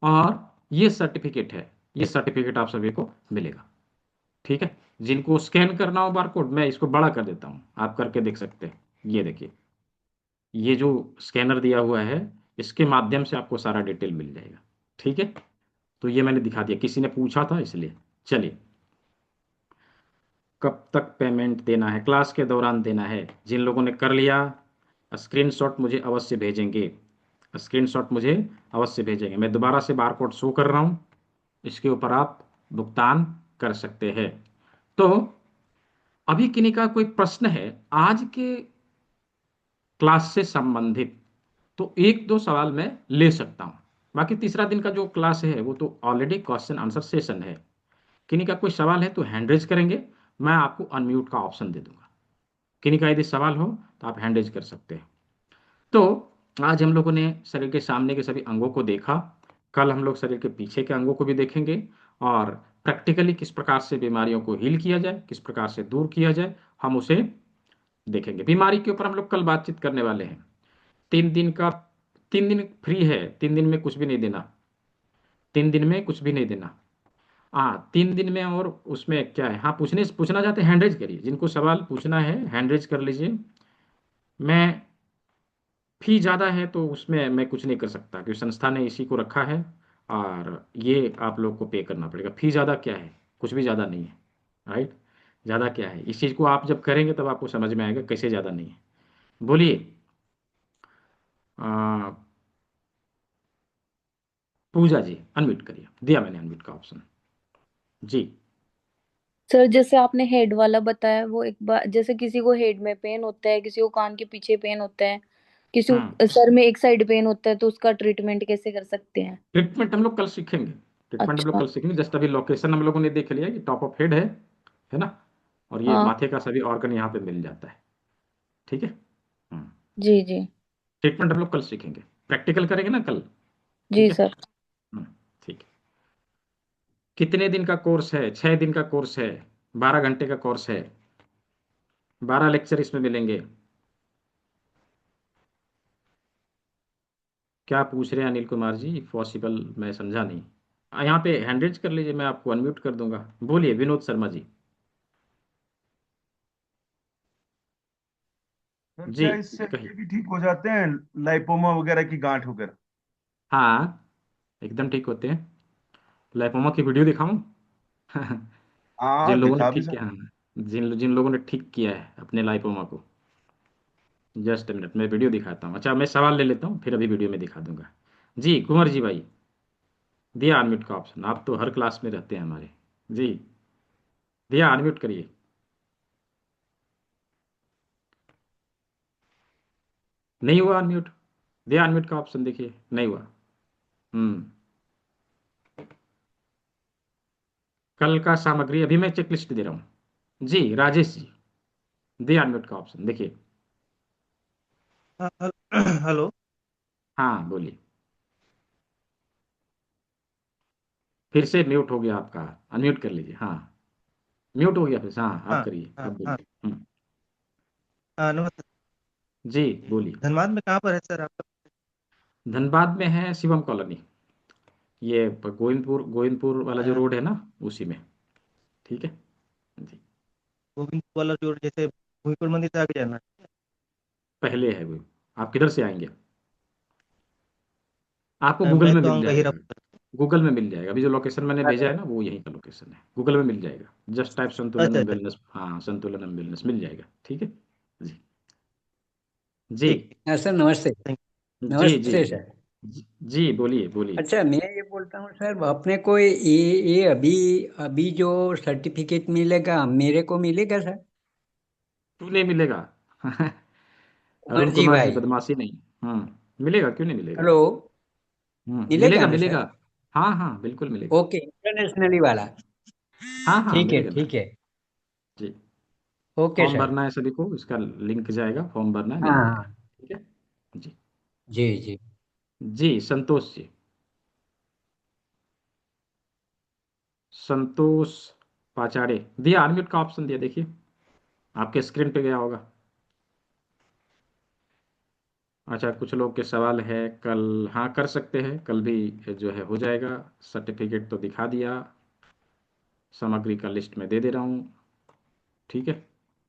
और ये सर्टिफिकेट है, ये सर्टिफिकेट आप सभी को मिलेगा। ठीक है, जिनको स्कैन करना हो बारकोड, मैं इसको बड़ा कर देता हूँ, आप करके देख सकते हैं। ये देखिए, ये जो स्कैनर दिया हुआ है, इसके माध्यम से आपको सारा डिटेल मिल जाएगा। ठीक है, तो ये मैंने दिखा दिया, किसी ने पूछा था इसलिए। चलिए, कब तक पेमेंट देना है? क्लास के दौरान देना है। जिन लोगों ने कर लिया, स्क्रीनशॉट मुझे अवश्य भेजेंगे, स्क्रीनशॉट मुझे अवश्य भेजेंगे। मैं दोबारा से बारकोड शो कर रहा हूँ, इसके ऊपर आप भुगतान कर सकते हैं। तो अभी किन्हीं का कोई प्रश्न है आज के क्लास से संबंधित, तो एक दो सवाल मैं ले सकता हूँ। बाकी तीसरा दिन का जो क्लास है वो तो ऑलरेडी क्वेश्चन आंसर सेशन है। किन्हीं का कोई सवाल है तो हैंड रेज करेंगे, मैं आपको अनम्यूट का ऑप्शन दे दूंगा। किन्हीं का यदि सवाल हो तो आप हैंड रेज कर सकते हैं। तो आज हम लोगों ने शरीर के सामने के सभी अंगों को देखा, कल हम लोग शरीर के पीछे के अंगों को भी देखेंगे, और प्रैक्टिकली किस प्रकार से बीमारियों को हील किया जाए, किस प्रकार से दूर किया जाए, हम उसे देखेंगे। बीमारी के ऊपर हम लोग कल बातचीत करने वाले हैं। 3 दिन का, 3 दिन फ्री है, 3 दिन में कुछ भी नहीं देना, 3 दिन में कुछ भी नहीं देना। हाँ, 3 दिन में, और उसमें क्या है, हाँ पूछना चाहते हैं हैंड रेज करिए, जिनको सवाल पूछना है हैंड रेज कर लीजिए। मैं, फी ज़्यादा है तो उसमें मैं कुछ नहीं कर सकता, क्योंकि संस्था ने इसी को रखा है, और ये आप लोग को पे करना पड़ेगा। फी ज़्यादा क्या है, कुछ भी ज़्यादा नहीं है, राइट। ज़्यादा क्या है, इस चीज़ को आप जब करेंगे तब आपको समझ में आएगा कैसे ज़्यादा नहीं है। बोलिए, आ, पूजा जी अनम्यूट करिए, दिया मैंने अनम्यूट का ऑप्शन जी। सर जैसे आपने हेड वाला बताया, वो एक बार जैसे किसी को हेड में पेन होता है, किसी को कान के पीछे पेन होता है, किसी हम्म, को सर में एक साइड पेन होता है, तो उसका ट्रीटमेंट कैसे कर सकते हैं? ट्रीटमेंट हम लोग कल सीखेंगे, ट्रीटमेंट हम लोग अच्छा। कल सीखेंगे। जस्ट अभी लोकेशन हम लोगों ने देख लिया कि टॉप ऑफ हेड है ना, और ये हाँ। माथे का सभी ऑर्गन यहाँ पे मिल जाता है। ठीक है, जी जी। ट्रीटमेंट हम लोग कल सीखेंगे, प्रैक्टिकल करेंगे ना कल। जी ठीक है, सर। हम्म, कितने दिन का कोर्स है? 6 दिन का कोर्स है, 12 घंटे का कोर्स है, 12 लेक्चर इसमें मिलेंगे। क्या पूछ रहे हैं अनिल कुमार जी? पॉसिबल, मैं समझा नहीं। यहाँ पे हैंड रेज कर लीजिए, मैं आपको अनम्यूट कर दूंगा। बोलिए विनोद शर्मा जी। सर जी क्या इससे कहिए। ये भी ठीक हो जाते हैं, लाइपोमा वगैरह की गांठ वगैरह? हाँ, एकदम ठीक होते हैं। लाइपोमा की वीडियो दिखाऊं? जिन हाँ लोगों ने दिखा भी ठीक किया, सकते। हाँ, जिन जिन लोगों ने ठीक किया है अपने लाइपोमा को। जस्ट मिनट, मैं वीडियो दिखाता हूँ। अच्छा, मैं सवाल ले लेता हूँ, फिर अभी वीडियो में दिखा दूंगा। जी कुंवर जी भाई, दिया अनम्यूट का ऑप्शन। आप तो हर क्लास में रहते हैं हमारे। जी, दिया अनम्यूट करिए। नहीं हुआ अनम्यूट। दिया अनम्यूट का ऑप्शन देखिए, नहीं हुआ। हम्म। कल का सामग्री अभी मैं चेक लिस्ट दे रहा हूँ। जी राजेश जी, दिया अनम्यूट का ऑप्शन देखिए। हेलो। हाँ बोलिए। फिर से म्यूट हो गया आपका, अनम्यूट कर लीजिए। हाँ, म्यूट हो गया फिर से। हाँ आप हाँ करिए, हाँ अब हाँ। बोलिए। नमस्ते। जी बोलिए। धनबाद में कहाँ पर है सर आपका? धनबाद में है शिवम कॉलोनी, ये गोविंदपुर, गोविंदपुर वाला जो अ, रोड है ना, उसी में। ठीक है जी। गोविंद वाला जो जैसे भूमिपुर मंदिर से आगे जाना है। पहले है वो। आप किधर से आएंगे? आपको गूगल मैं में तो मिल आऊँगा जाएगा। हीरापुर तरफ। गूगल में मिल जाएगा, अभी जो लोकेशन मैंने भेजा अच्छा है ना, वो यहीं का लोकेशन है। गूगल में मिल जाएगा। जस्ट टाइप अच्छा संतुलनम अच्छा। वेलनेस, हाँ संतुलनम वेलनेस मिल जाएगा। ठीक है जी। जी ठीक ठीक। हाँ सर, नमस्ते। थैंक जी जी नमस्ते जी सर। जी जी, बोलिए बोलिए। अच्छा, मैं ये बोलता हूँ सर, अपने को ये अभी अभी जो सर्टिफिकेट मिलेगा, मेरे को मिलेगा सर? क्यों नहीं मिलेगा? कुंवर अरुण जी कुमार जी, भाई। बदमाशी नहीं। मिलेगा, क्यों नहीं मिलेगा? हेलो। मिलेगा मिलेगा ना मिलेगा। सर? हाँ हाँ बिल्कुल मिलेगा। ओके, इंटरनेशनली वाला। हाँ हाँ ठीक है मिलेगा ना। ठीक है। जी, ओके फॉर्म सर। भरना है सभी को, इसका लिंक जाएगा, फॉर्म भरना है, हाँ मिल जाएगा। हाँ। ठीक है जी। जी जी। जी संतोष जी, संतोष पाचाड़े, दिया अनम्यूट का ऑप्शन दिया, देखिए आपके स्क्रीन पे गया होगा। अच्छा, कुछ लोग के सवाल है कल, हाँ कर सकते हैं कल भी, जो है हो जाएगा। सर्टिफिकेट तो दिखा दिया, सामग्री का लिस्ट में दे दे रहा हूँ। ठीक है,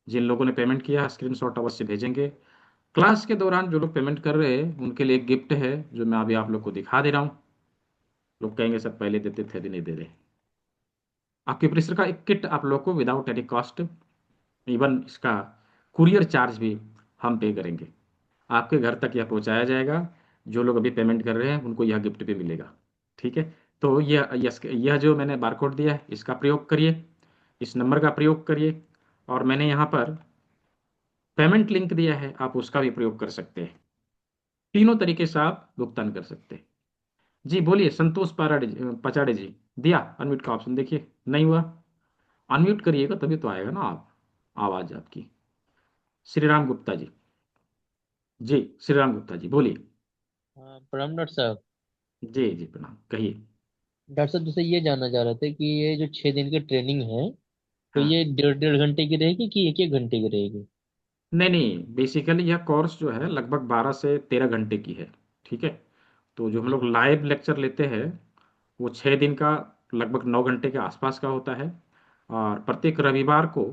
जिन लोगों ने पेमेंट किया स्क्रीनशॉट अवश्य भेजेंगे। क्लास के दौरान जो लोग पेमेंट कर रहे हैं उनके लिए एक गिफ्ट है, जो मैं अभी आप लोग को दिखा दे रहा हूँ। लोग कहेंगे सर पहले देते थे, अभी नहीं दे रहे। आपके प्रेशर का एक किट आप लोग को विदाउट एनी कॉस्ट, इवन इसका कुरियर चार्ज भी हम पे करेंगे। आपके घर तक यह पहुंचाया जाएगा। जो लोग अभी पेमेंट कर रहे हैं उनको यह गिफ्ट भी मिलेगा। ठीक है, तो यह जो मैंने बारकोड दिया है इसका प्रयोग करिए, इस नंबर का प्रयोग करिए, और मैंने यहाँ पर पेमेंट लिंक दिया है, आप उसका भी प्रयोग कर सकते हैं। तीनों तरीके से आप भुगतान कर सकते हैं। जी बोलिए संतोष पचाड़े जी, दिया अनम्यूट का ऑप्शन देखिए, नहीं हुआ। अनम्यूट करिएगा तभी तो आएगा ना आप, आवाज आपकी। श्री राम गुप्ता जी, जी श्री राम गुप्ता जी बोलिए। हाँ, प्रणाम डॉक्टर साहब। जी जी प्रणाम, कहिए। डॉक्टर साहब, जैसे ये जानना चाह रहे थे कि ये जो 6 दिन की ट्रेनिंग है, तो हाँ, ये 1.5 घंटे की रहेगी कि 1-1 घंटे की रहेगी? नहीं नहीं, बेसिकली यह कोर्स जो है लगभग 12 से 13 घंटे की है। ठीक है, तो जो हम लोग लाइव लेक्चर लेते हैं वो 6 दिन का लगभग 9 घंटे के आसपास का होता है। और प्रत्येक रविवार को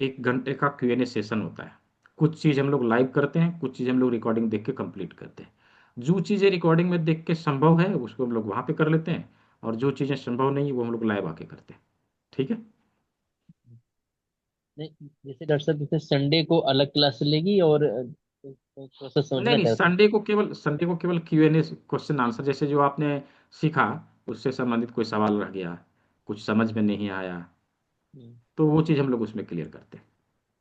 1 घंटे का Q&A सेशन होता है। कुछ चीज़ हम लोग लाइव करते हैं, कुछ चीज़ हम लोग रिकॉर्डिंग देख के कंप्लीट करते हैं। जो चीज़ें रिकॉर्डिंग में देख के संभव है उसको हम लोग वहाँ पे कर लेते हैं, और जो चीज़ें संभव नहीं वो हम लोग लाइव आके करते हैं। ठीक है। नहीं, जैसे डॉक्टर साहब, जैसे संडे को अलग क्लास लेगी और प्रोसेस नहीं समझना नहीं, चाह रहे थे। संडे को केवल Q&A, क्वेश्चन आंसर, जैसे जो आपने सीखा उससे संबंधित कोई सवाल रह गया, कुछ समझ में नहीं आया, हम्म, तो वो चीज़ हम लोग उसमें क्लियर करते हैं।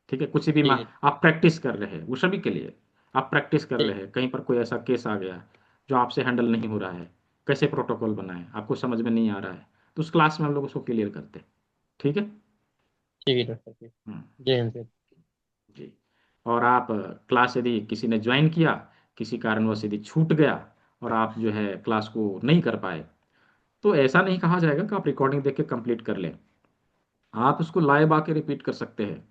ठीक है, कुछ भी ठीक है। आप प्रैक्टिस कर रहे हैं वो सभी के लिए। आप प्रैक्टिस कर रहे ठीक। हैं, कहीं पर कोई ऐसा केस आ गया जो आपसे हैंडल नहीं हो रहा है, कैसे प्रोटोकॉल बनाएं, आपको समझ में नहीं आ रहा है, तो उस क्लास में हम लोग उसको क्लियर करते हैं। ठीक है। ठीक है डॉक्टर साहब। हम्म, जय हिंद सर। जी। और आप क्लास यदि किसी ने ज्वाइन किया, किसी कारणवश यदि छूट गया और आप जो है क्लास को नहीं कर पाए, तो ऐसा नहीं कहा जाएगा कि आप रिकॉर्डिंग देख के कंप्लीट कर लें। आप उसको लाइव आके रिपीट कर सकते हैं।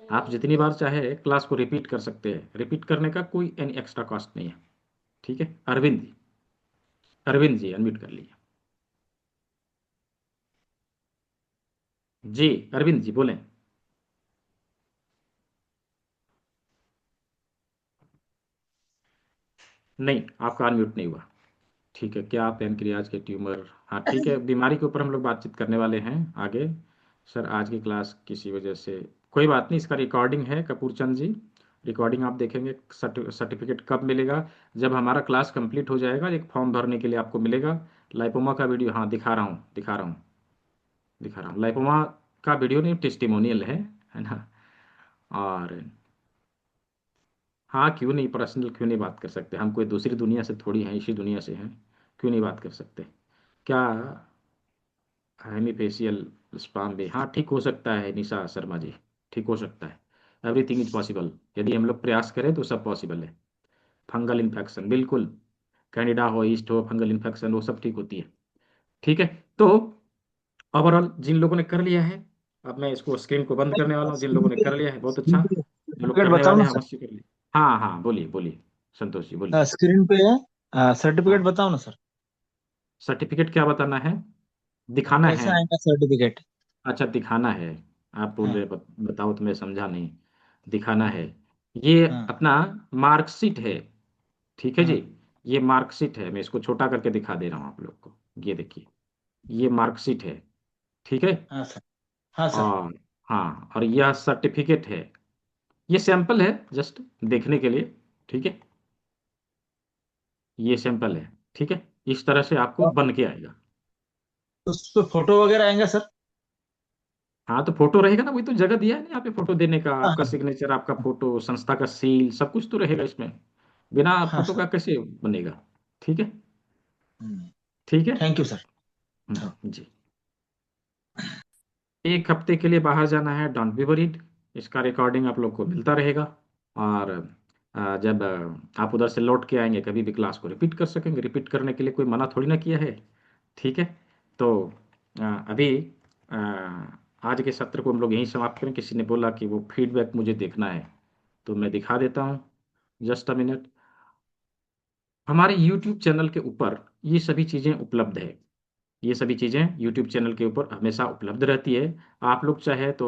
आप जितनी बार चाहे क्लास को रिपीट कर सकते हैं। रिपीट करने का कोई एनी एक्स्ट्रा कॉस्ट नहीं है। ठीक है, अरविंद जी अनम्यूट कर लीजिए। जी, अरविंद जी बोलें। नहीं, आपका अनम्यूट नहीं हुआ। ठीक है, क्या पैनक्रियाज के ट्यूमर, हाँ ठीक है, बीमारी के ऊपर हम लोग बातचीत करने वाले हैं आगे। सर आज की क्लास किसी वजह से, कोई बात नहीं, इसका रिकॉर्डिंग है कपूर चंद जी। रिकॉर्डिंग आप देखेंगे। सर्टिफिकेट कब मिलेगा? जब हमारा क्लास कंप्लीट हो जाएगा, एक फॉर्म भरने के लिए आपको मिलेगा। लाइपोमा का वीडियो, हाँ दिखा रहा हूँ लाइपोमा का वीडियो नहीं, टेस्टिमोनियल है ना। और हाँ, क्यों नहीं, पर्सनल क्यों नहीं बात कर सकते? हम कोई दूसरी दुनिया से थोड़ी हैं, इसी दुनिया से हैं। क्यों नहीं बात कर सकते? क्या हेमीफेशियल स्पाम भी, हाँ ठीक हो सकता है निशा शर्मा जी, ठीक हो सकता है। एवरीथिंग इज पॉसिबल, यदि हम लोग प्रयास करें तो सब पॉसिबल है। फंगल इन्फेक्शन बिल्कुल, कैंडिडा हो, ईस्ट हो, फंगल इन्फेक्शन, वो सब ठीक होती है। ठीक है, तो ओवरऑल जिन लोगों ने कर लिया है, अब मैं इसको स्क्रीन को बंद करने वाला हूँ। जिन स्क्रीन लोगों ने पे कर लिया है बहुत अच्छा। जो लोग सर्टिफिकेट करने बताओ वाले ना हैं सर। अवश्य कर लिए। हाँ हाँ, बोलिए बोलिए, संतोष जी बोलिए। स्क्रीन पे सर्टिफिकेट हाँ, बताओ ना सर। सर्टिफिकेट क्या बताना है? दिखाना है? कैसे आएगा सर्टिफिकेट? अच्छा, दिखाना है। आप बोल हाँ रहे बताओ तो मैं समझा नहीं। दिखाना है, ये हाँ अपना मार्कशीट है। ठीक है जी, हाँ ये मार्कशीट है। मैं इसको छोटा करके दिखा दे रहा हूँ आप लोग को। ये देखिए, ये मार्कशीट है। ठीक है, हाँ सर। हाँ सर। और हाँ, और यह सर्टिफिकेट है। ये सैंपल है, जस्ट देखने के लिए। ठीक है, ये सैंपल है। ठीक है, इस तरह से आपको और बन के आएगा। उस पे फोटो वगैरह आएंगे सर? हाँ, तो फोटो रहेगा ना, वही तो जगह दिया है ना यहाँ पे फोटो देने का। हाँ आपका सिग्नेचर, आपका फोटो, संस्था का सील, सब कुछ तो रहेगा इसमें। बिना हाँ फोटो सर। का कैसे बनेगा? ठीक है, हम्म, ठीक है। Thank you sir. हाँ। जी, एक हफ्ते के लिए बाहर जाना है, डोंट बी वरीड। इसका रिकॉर्डिंग आप लोग को मिलता रहेगा। और जब आप उधर से लौट के आएंगे, कभी भी क्लास को रिपीट कर सकेंगे। रिपीट करने के लिए कोई मना थोड़ी ना किया है। ठीक है, तो अभी अ, आज के सत्र को हम लोग यहीं समाप्त करें। किसी ने बोला कि वो फीडबैक मुझे देखना है, तो मैं दिखा देता हूँ। Just a minute. हमारे यूट्यूब चैनल के ऊपर ये सभी चीज़ें उपलब्ध है। ये सभी चीज़ें यूट्यूब चैनल के ऊपर हमेशा उपलब्ध रहती है। आप लोग चाहे तो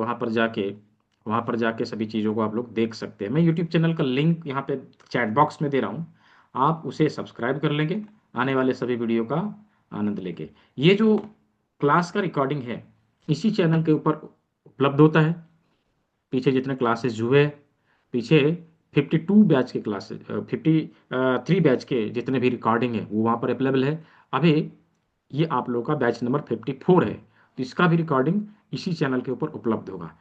वहाँ पर जाके सभी चीज़ों को आप लोग देख सकते हैं। मैं यूट्यूब चैनल का लिंक यहाँ पे चैट बॉक्स में दे रहा हूँ। आप उसे सब्सक्राइब कर लेंगे, आने वाले सभी वीडियो का आनंद लेंगे। ये जो क्लास का रिकॉर्डिंग है, इसी चैनल के ऊपर उपलब्ध होता है। पीछे जितने क्लासेस हुए, पीछे 52 बैच के क्लासेस, 53 बैच के जितने भी रिकॉर्डिंग है वो वहाँ पर अवेलेबल है। अभी ये आप लोगों का बैच नंबर 54 है, तो इसका भी रिकॉर्डिंग इसी चैनल के ऊपर उपलब्ध होगा।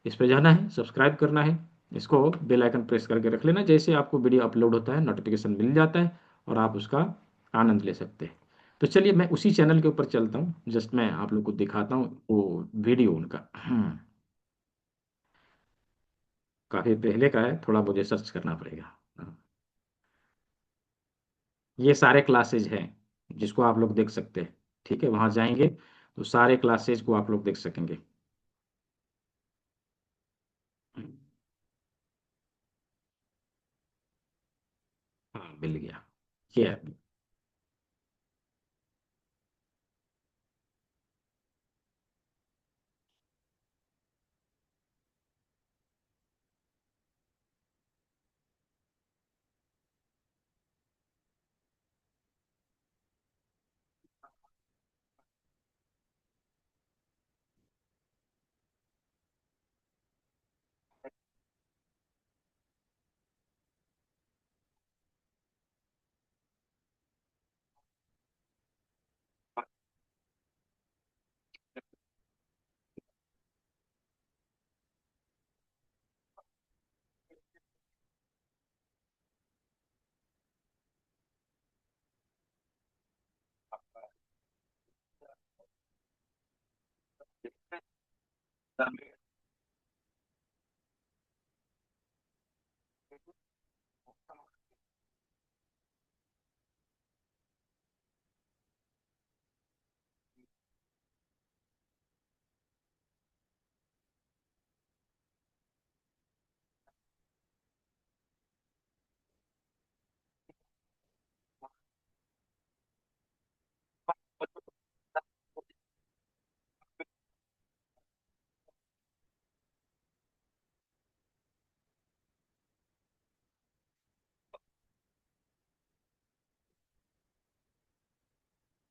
इस पर जाना है, सब्सक्राइब करना है, इसको बेल आइकन प्रेस करके रख लेना। जैसे आपको वीडियो अपलोड होता है नोटिफिकेशन मिल जाता है, और आप उसका आनंद ले सकते हैं। तो चलिए मैं उसी चैनल के ऊपर चलता हूँ। जस्ट मैं आप लोग को दिखाता हूँ वो वीडियो उनका। काफ़ी पहले का है, थोड़ा मुझे सर्च करना पड़ेगा। ये सारे क्लासेज हैं जिसको आप लोग देख सकते हैं। ठीक है, वहाँ जाएंगे तो सारे क्लासेज को आप लोग देख सकेंगे। हाँ, मिल गया। ये है।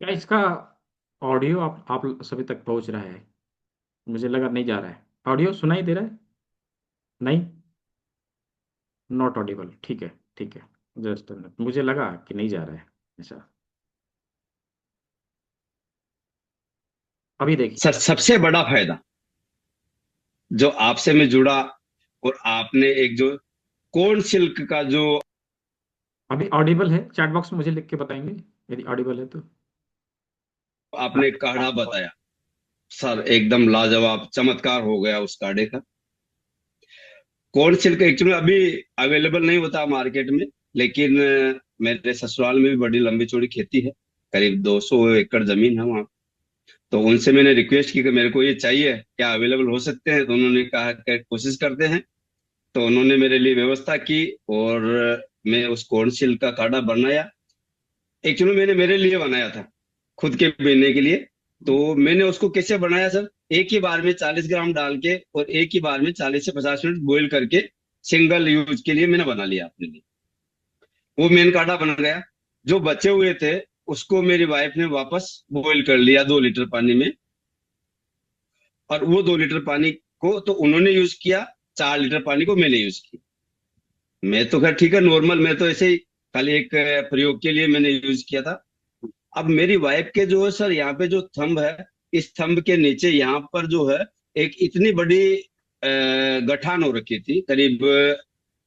क्या इसका ऑडियो आप सभी तक पहुंच रहा है? मुझे लगा नहीं जा रहा है। ऑडियो सुनाई दे रहा है? नहीं, नॉट ऑडिबल। ठीक है, ठीक है। जस्ट मुझे लगा कि नहीं जा रहा है। ऐसा अभी देखिए। सर सबसे बड़ा फायदा जो आपसे मैं जुड़ा, और आपने एक जो कोन सिल्क का जो अभी ऑडिबल है? चैट बॉक्स में मुझे लिख के बताएंगे यदि ऑडिबल है तो। आपने काढ़ा बताया, सर एकदम लाजवाब चमत्कार हो गया उस काढ़े का। कोन सिल्क एक्चुअली अभी अवेलेबल नहीं होता मार्केट में, लेकिन मेरे ससुराल में भी बड़ी लंबी चौड़ी खेती है, करीब 200 एकड़ जमीन है वहाँ। तो उनसे मैंने रिक्वेस्ट की कि मेरे को ये चाहिए, क्या अवेलेबल हो सकते हैं? तो उन्होंने कहा कि कोशिश करते हैं। तो उन्होंने मेरे लिए व्यवस्था की, और मैं उस कोन सिल्क का काढ़ा बनाया। एक्चुअली मैंने मेरे लिए बनाया था, खुद के पीने के लिए। तो मैंने उसको कैसे बनाया सर, एक ही बार में 40 ग्राम डाल के और एक ही बार में 40 से 50 मिनट बॉईल करके सिंगल यूज के लिए मैंने बना लिया अपने लिए। वो मेन काढ़ा बन गया। जो बचे हुए थे उसको मेरी वाइफ ने वापस बॉईल कर लिया 2 लीटर पानी में, और वो 2 लीटर पानी को तो उन्होंने यूज किया, 4 लीटर पानी को मैंने यूज किया। मैं तो खैर ठीक है, नॉर्मल, मैं तो ऐसे ही खाली एक प्रयोग के लिए मैंने यूज किया था। अब मेरी वाइफ के जो है सर, यहाँ पे जो थंब है, इस थंब के नीचे यहाँ पर जो है एक इतनी बड़ी गठान हो रखी थी, करीब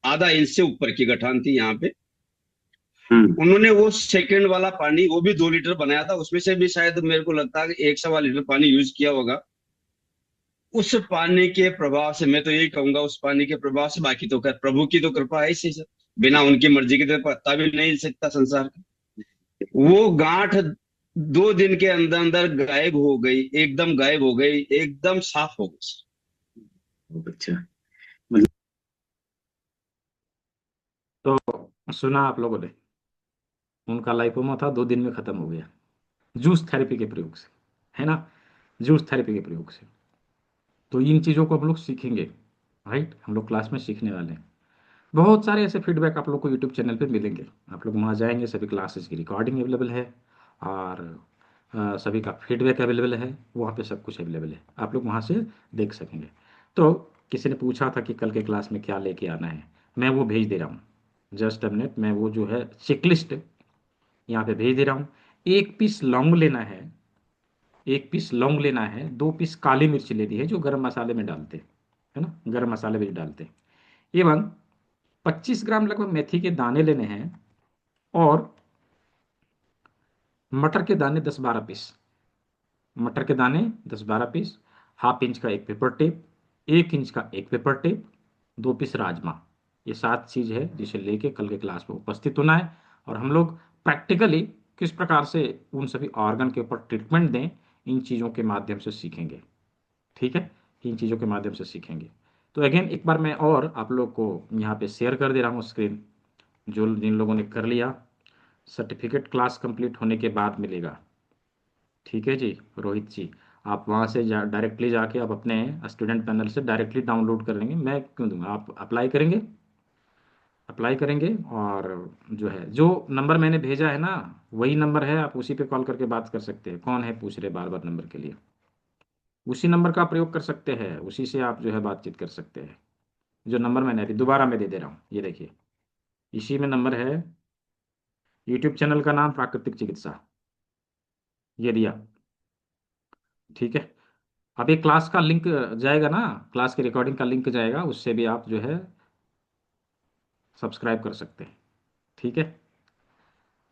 आधा इंच से ऊपर की गठान थी यहाँ पे। उन्होंने वो सेकंड वाला पानी, वो भी 2 लीटर बनाया था, उसमें से भी शायद मेरे को लगता है कि 1 सवा लीटर पानी यूज किया होगा। उस पानी के प्रभाव से, मैं तो यही कहूंगा, उस पानी के प्रभाव से, बाकी तो खैर प्रभु की तो कृपा है इसी से, बिना उनकी मर्जी के तो पत्ता भी नहीं हिल सकता संसार का। वो गांठ 2 दिन के अंदर अंदर गायब हो गई, एकदम गायब हो गई, एकदम साफ हो गई। बहुत अच्छा। मतलब तो सुना आप लोगों ने, उनका लाइपोमा था 2 दिन में खत्म हो गया, जूस थेरेपी के प्रयोग से, है ना? जूस थेरेपी के प्रयोग से। तो इन चीज़ों को हम लोग सीखेंगे, राइट? हम लोग क्लास में सीखने वाले हैं। बहुत सारे ऐसे फीडबैक आप लोग को यूट्यूब चैनल पे मिलेंगे। आप लोग वहाँ जाएंगे, सभी क्लासेस की रिकॉर्डिंग अवेलेबल है, और सभी का फीडबैक अवेलेबल है, वहाँ पे सब कुछ अवेलेबल है, आप लोग वहाँ से देख सकेंगे। तो किसी ने पूछा था कि कल के क्लास में क्या लेके आना है, मैं वो भेज दे रहा हूँ। जस्ट अ मिनट, मैं वो जो है चेकलिस्ट यहाँ पे भेज दे रहा हूँ। 1 पीस लौंग लेना है, 1 पीस लौंग लेना है, 2 पीस काली मिर्च लेनी है जो गरम मसाले में डालते हैं, है ना, गरम मसाले में डालते हैं। एवं 25 ग्राम लगभग मेथी के दाने लेने हैं, और मटर के दाने 10-12 पीस, मटर के दाने 10-12 पीस, हाफ इंच का एक पेपर टेप, 1 इंच का एक पेपर टेप, 2 पीस राजमा। ये 7 चीज है जिसे लेके कल के क्लास में उपस्थित होना है, और हम लोग प्रैक्टिकली किस प्रकार से उन सभी ऑर्गन के ऊपर ट्रीटमेंट दें, इन चीज़ों के माध्यम से सीखेंगे। ठीक है, इन चीज़ों के माध्यम से सीखेंगे। तो अगेन एक बार मैं और आप लोग को यहाँ पे शेयर कर दे रहा हूँ स्क्रीन, जो जिन लोगों ने कर लिया, सर्टिफिकेट क्लास कंप्लीट होने के बाद मिलेगा। ठीक है जी, रोहित जी, आप वहाँ से डायरेक्टली जाके आप अपने स्टूडेंट पैनल से डायरेक्टली डाउनलोड कर लेंगे, मैं क्यों दूंगा, आप अप्लाई करेंगे, अप्लाई करेंगे, और जो है, जो नंबर मैंने भेजा है ना, वही नंबर है, आप उसी पे कॉल करके बात कर सकते हैं। कौन है पूछ रहे बार बार नंबर के लिए? उसी नंबर का प्रयोग कर सकते हैं, उसी से आप जो है बातचीत कर सकते हैं। जो नंबर मैंने अभी दोबारा मैं दे दे रहा हूँ, ये देखिए, इसी में नंबर है। यूट्यूब चैनल का नाम प्राकृतिक चिकित्सा, ये दिया। ठीक है, अभी क्लास का लिंक जाएगा ना, क्लास की रिकॉर्डिंग का लिंक जाएगा, उससे भी आप जो है सब्सक्राइब कर सकते हैं। ठीक है,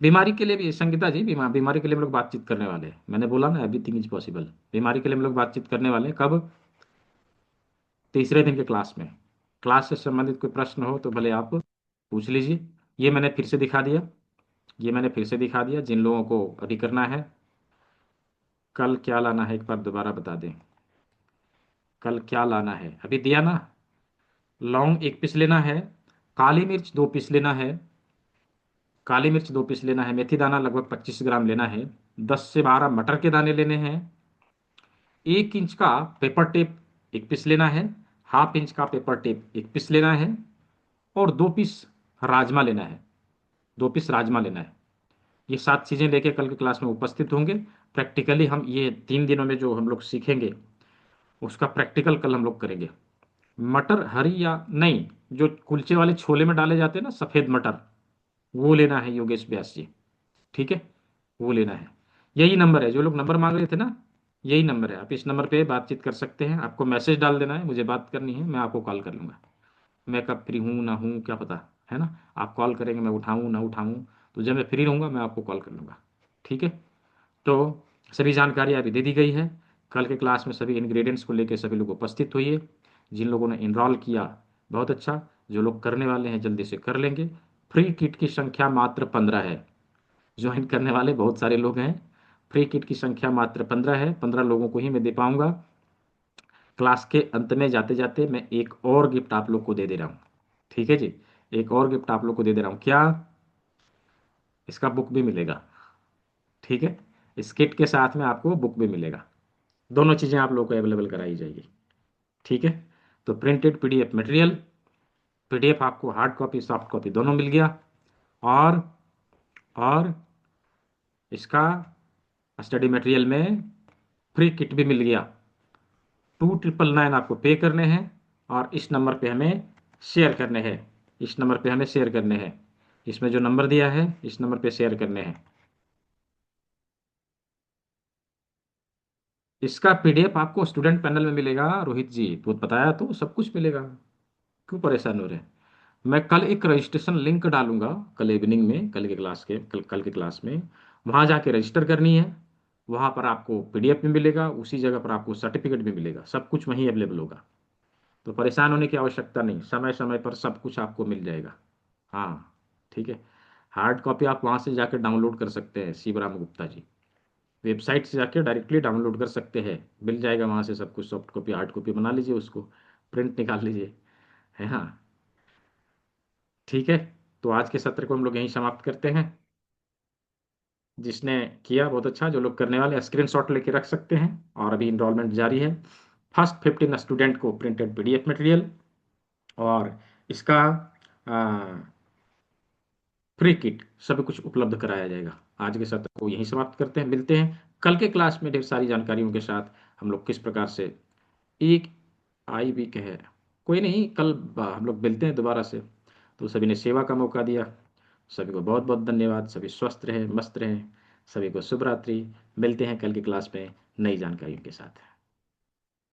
बीमारी के लिए भी संगीता जी, बीमारी के लिए हम लोग बातचीत करने वाले हैं। मैंने बोला ना, एवरीथिंग इज पॉसिबल। बीमारी के लिए हम लोग बातचीत करने वाले हैं, कब? तीसरे दिन के क्लास में। क्लास से संबंधित कोई प्रश्न हो तो भले आप पूछ लीजिए। ये मैंने फिर से दिखा दिया, ये मैंने फिर से दिखा दिया, जिन लोगों को अभी करना है। कल क्या लाना है एक बार दोबारा बता दें, कल क्या लाना है? अभी दिया ना, लौंग 1 पीस लेना है, काली मिर्च 2 पीस लेना है, काली मिर्च 2 पीस लेना है, मेथी दाना लगभग 25 ग्राम लेना है, 10 से 12 मटर के दाने लेने हैं, 1 इंच का पेपर टेप 1 पीस लेना है, हाफ इंच का पेपर टेप 1 पीस लेना है, और 2 पीस राजमा लेना है, 2 पीस राजमा लेना है। ये 7 चीज़ें लेके कल की क्लास में उपस्थित होंगे। प्रैक्टिकली हम ये 3 दिनों में जो हम लोग सीखेंगे उसका प्रैक्टिकल कल हम लोग करेंगे। मटर हरी या नहीं, जो कुलचे वाले छोले में डाले जाते हैं ना, सफ़ेद मटर, वो लेना है योगेश व्यास जी। ठीक है, वो लेना है। यही नंबर है, जो लोग नंबर मांग रहे थे ना, यही नंबर है। आप इस नंबर पे बातचीत कर सकते हैं। आपको मैसेज डाल देना है, मुझे बात करनी है, मैं आपको कॉल कर लूँगा। मैं कब फ्री हूँ ना हूँ क्या पता, है ना। आप कॉल करेंगे, मैं उठाऊँ ना उठाऊँ, तो जब मैं फ्री रहूँगा मैं आपको कॉल कर लूँगा। ठीक है, तो सभी जानकारी अभी दे दी गई है। कल के क्लास में सभी इंग्रेडिएंट्स को लेकर सभी लोग उपस्थित होइए। जिन लोगों ने इनरोल किया बहुत अच्छा, जो लोग करने वाले हैं जल्दी से कर लेंगे। फ्री किट की संख्या मात्र 15 है। ज्वाइन करने वाले बहुत सारे लोग हैं। फ्री किट की संख्या मात्र 15 है। 15 लोगों को ही मैं दे पाऊंगा। क्लास के अंत में जाते जाते मैं एक और गिफ्ट आप लोग को दे दे रहा हूँ। ठीक है जी, एक और गिफ्ट आप लोग को दे दे रहा हूँ। क्या? इसका बुक भी मिलेगा। ठीक है, इस किट के साथ में आपको बुक भी मिलेगा। दोनों चीज़ें आप लोग को अवेलेबल कराई जाएगी। ठीक है, तो प्रिंटेड पीडीएफ मटेरियल, पीडीएफ आपको हार्ड कॉपी सॉफ्ट कॉपी दोनों मिल गया। और और इसका स्टडी मटेरियल में फ्री किट भी मिल गया। 2999 आपको पे करने हैं और इस नंबर पे हमें शेयर करने हैं। इस नंबर पे हमें शेयर करने हैं। इसमें जो नंबर दिया है इस नंबर पे शेयर करने हैं। इसका पीडीएफ आपको स्टूडेंट पैनल में मिलेगा रोहित जी, तो बताया तो सब कुछ मिलेगा, क्यों परेशान हो रहे हैं। मैं कल एक रजिस्ट्रेशन लिंक डालूंगा, कल इवनिंग में, कल के क्लास में। वहाँ जाके रजिस्टर करनी है। वहाँ पर आपको पीडीएफ भी मिलेगा, उसी जगह पर आपको सर्टिफिकेट भी मिलेगा, सब कुछ वहीं अवेलेबल होगा। तो परेशान होने की आवश्यकता नहीं, समय समय पर सब कुछ आपको मिल जाएगा। हाँ, ठीक है। हार्ड कॉपी आप वहाँ से जाकर डाउनलोड कर सकते हैं, शिवराम गुप्ता जी वेबसाइट से जाके डायरेक्टली डाउनलोड कर सकते हैं, मिल जाएगा वहाँ से सब कुछ। सॉफ्ट कॉपी हार्ड कॉपी बना लीजिए, उसको प्रिंट निकाल लीजिए, है हाँ। ठीक है, तो आज के सत्र को हम लोग यहीं समाप्त करते हैं। जिसने किया बहुत अच्छा, जो लोग करने वाले स्क्रीनशॉट लेके रख सकते हैं। और अभी इनरोलमेंट जारी है। फर्स्ट 15 स्टूडेंट को प्रिंटेड पीडीएफ मटेरियल और इसका फ्री किट सभी कुछ उपलब्ध कराया जाएगा। आज के सत्र को यहीं समाप्त करते हैं, मिलते हैं कल के क्लास में ढेर सारी जानकारियों के साथ। हम लोग किस प्रकार से एक आई वीक है, कोई नहीं, कल हम लोग मिलते हैं दोबारा से। तो सभी ने सेवा का मौका दिया, सभी को बहुत बहुत धन्यवाद। सभी स्वस्थ रहें, मस्त रहें। सभी को शुभ रात्रि। मिलते हैं कल की क्लास में नई जानकारियों के साथ।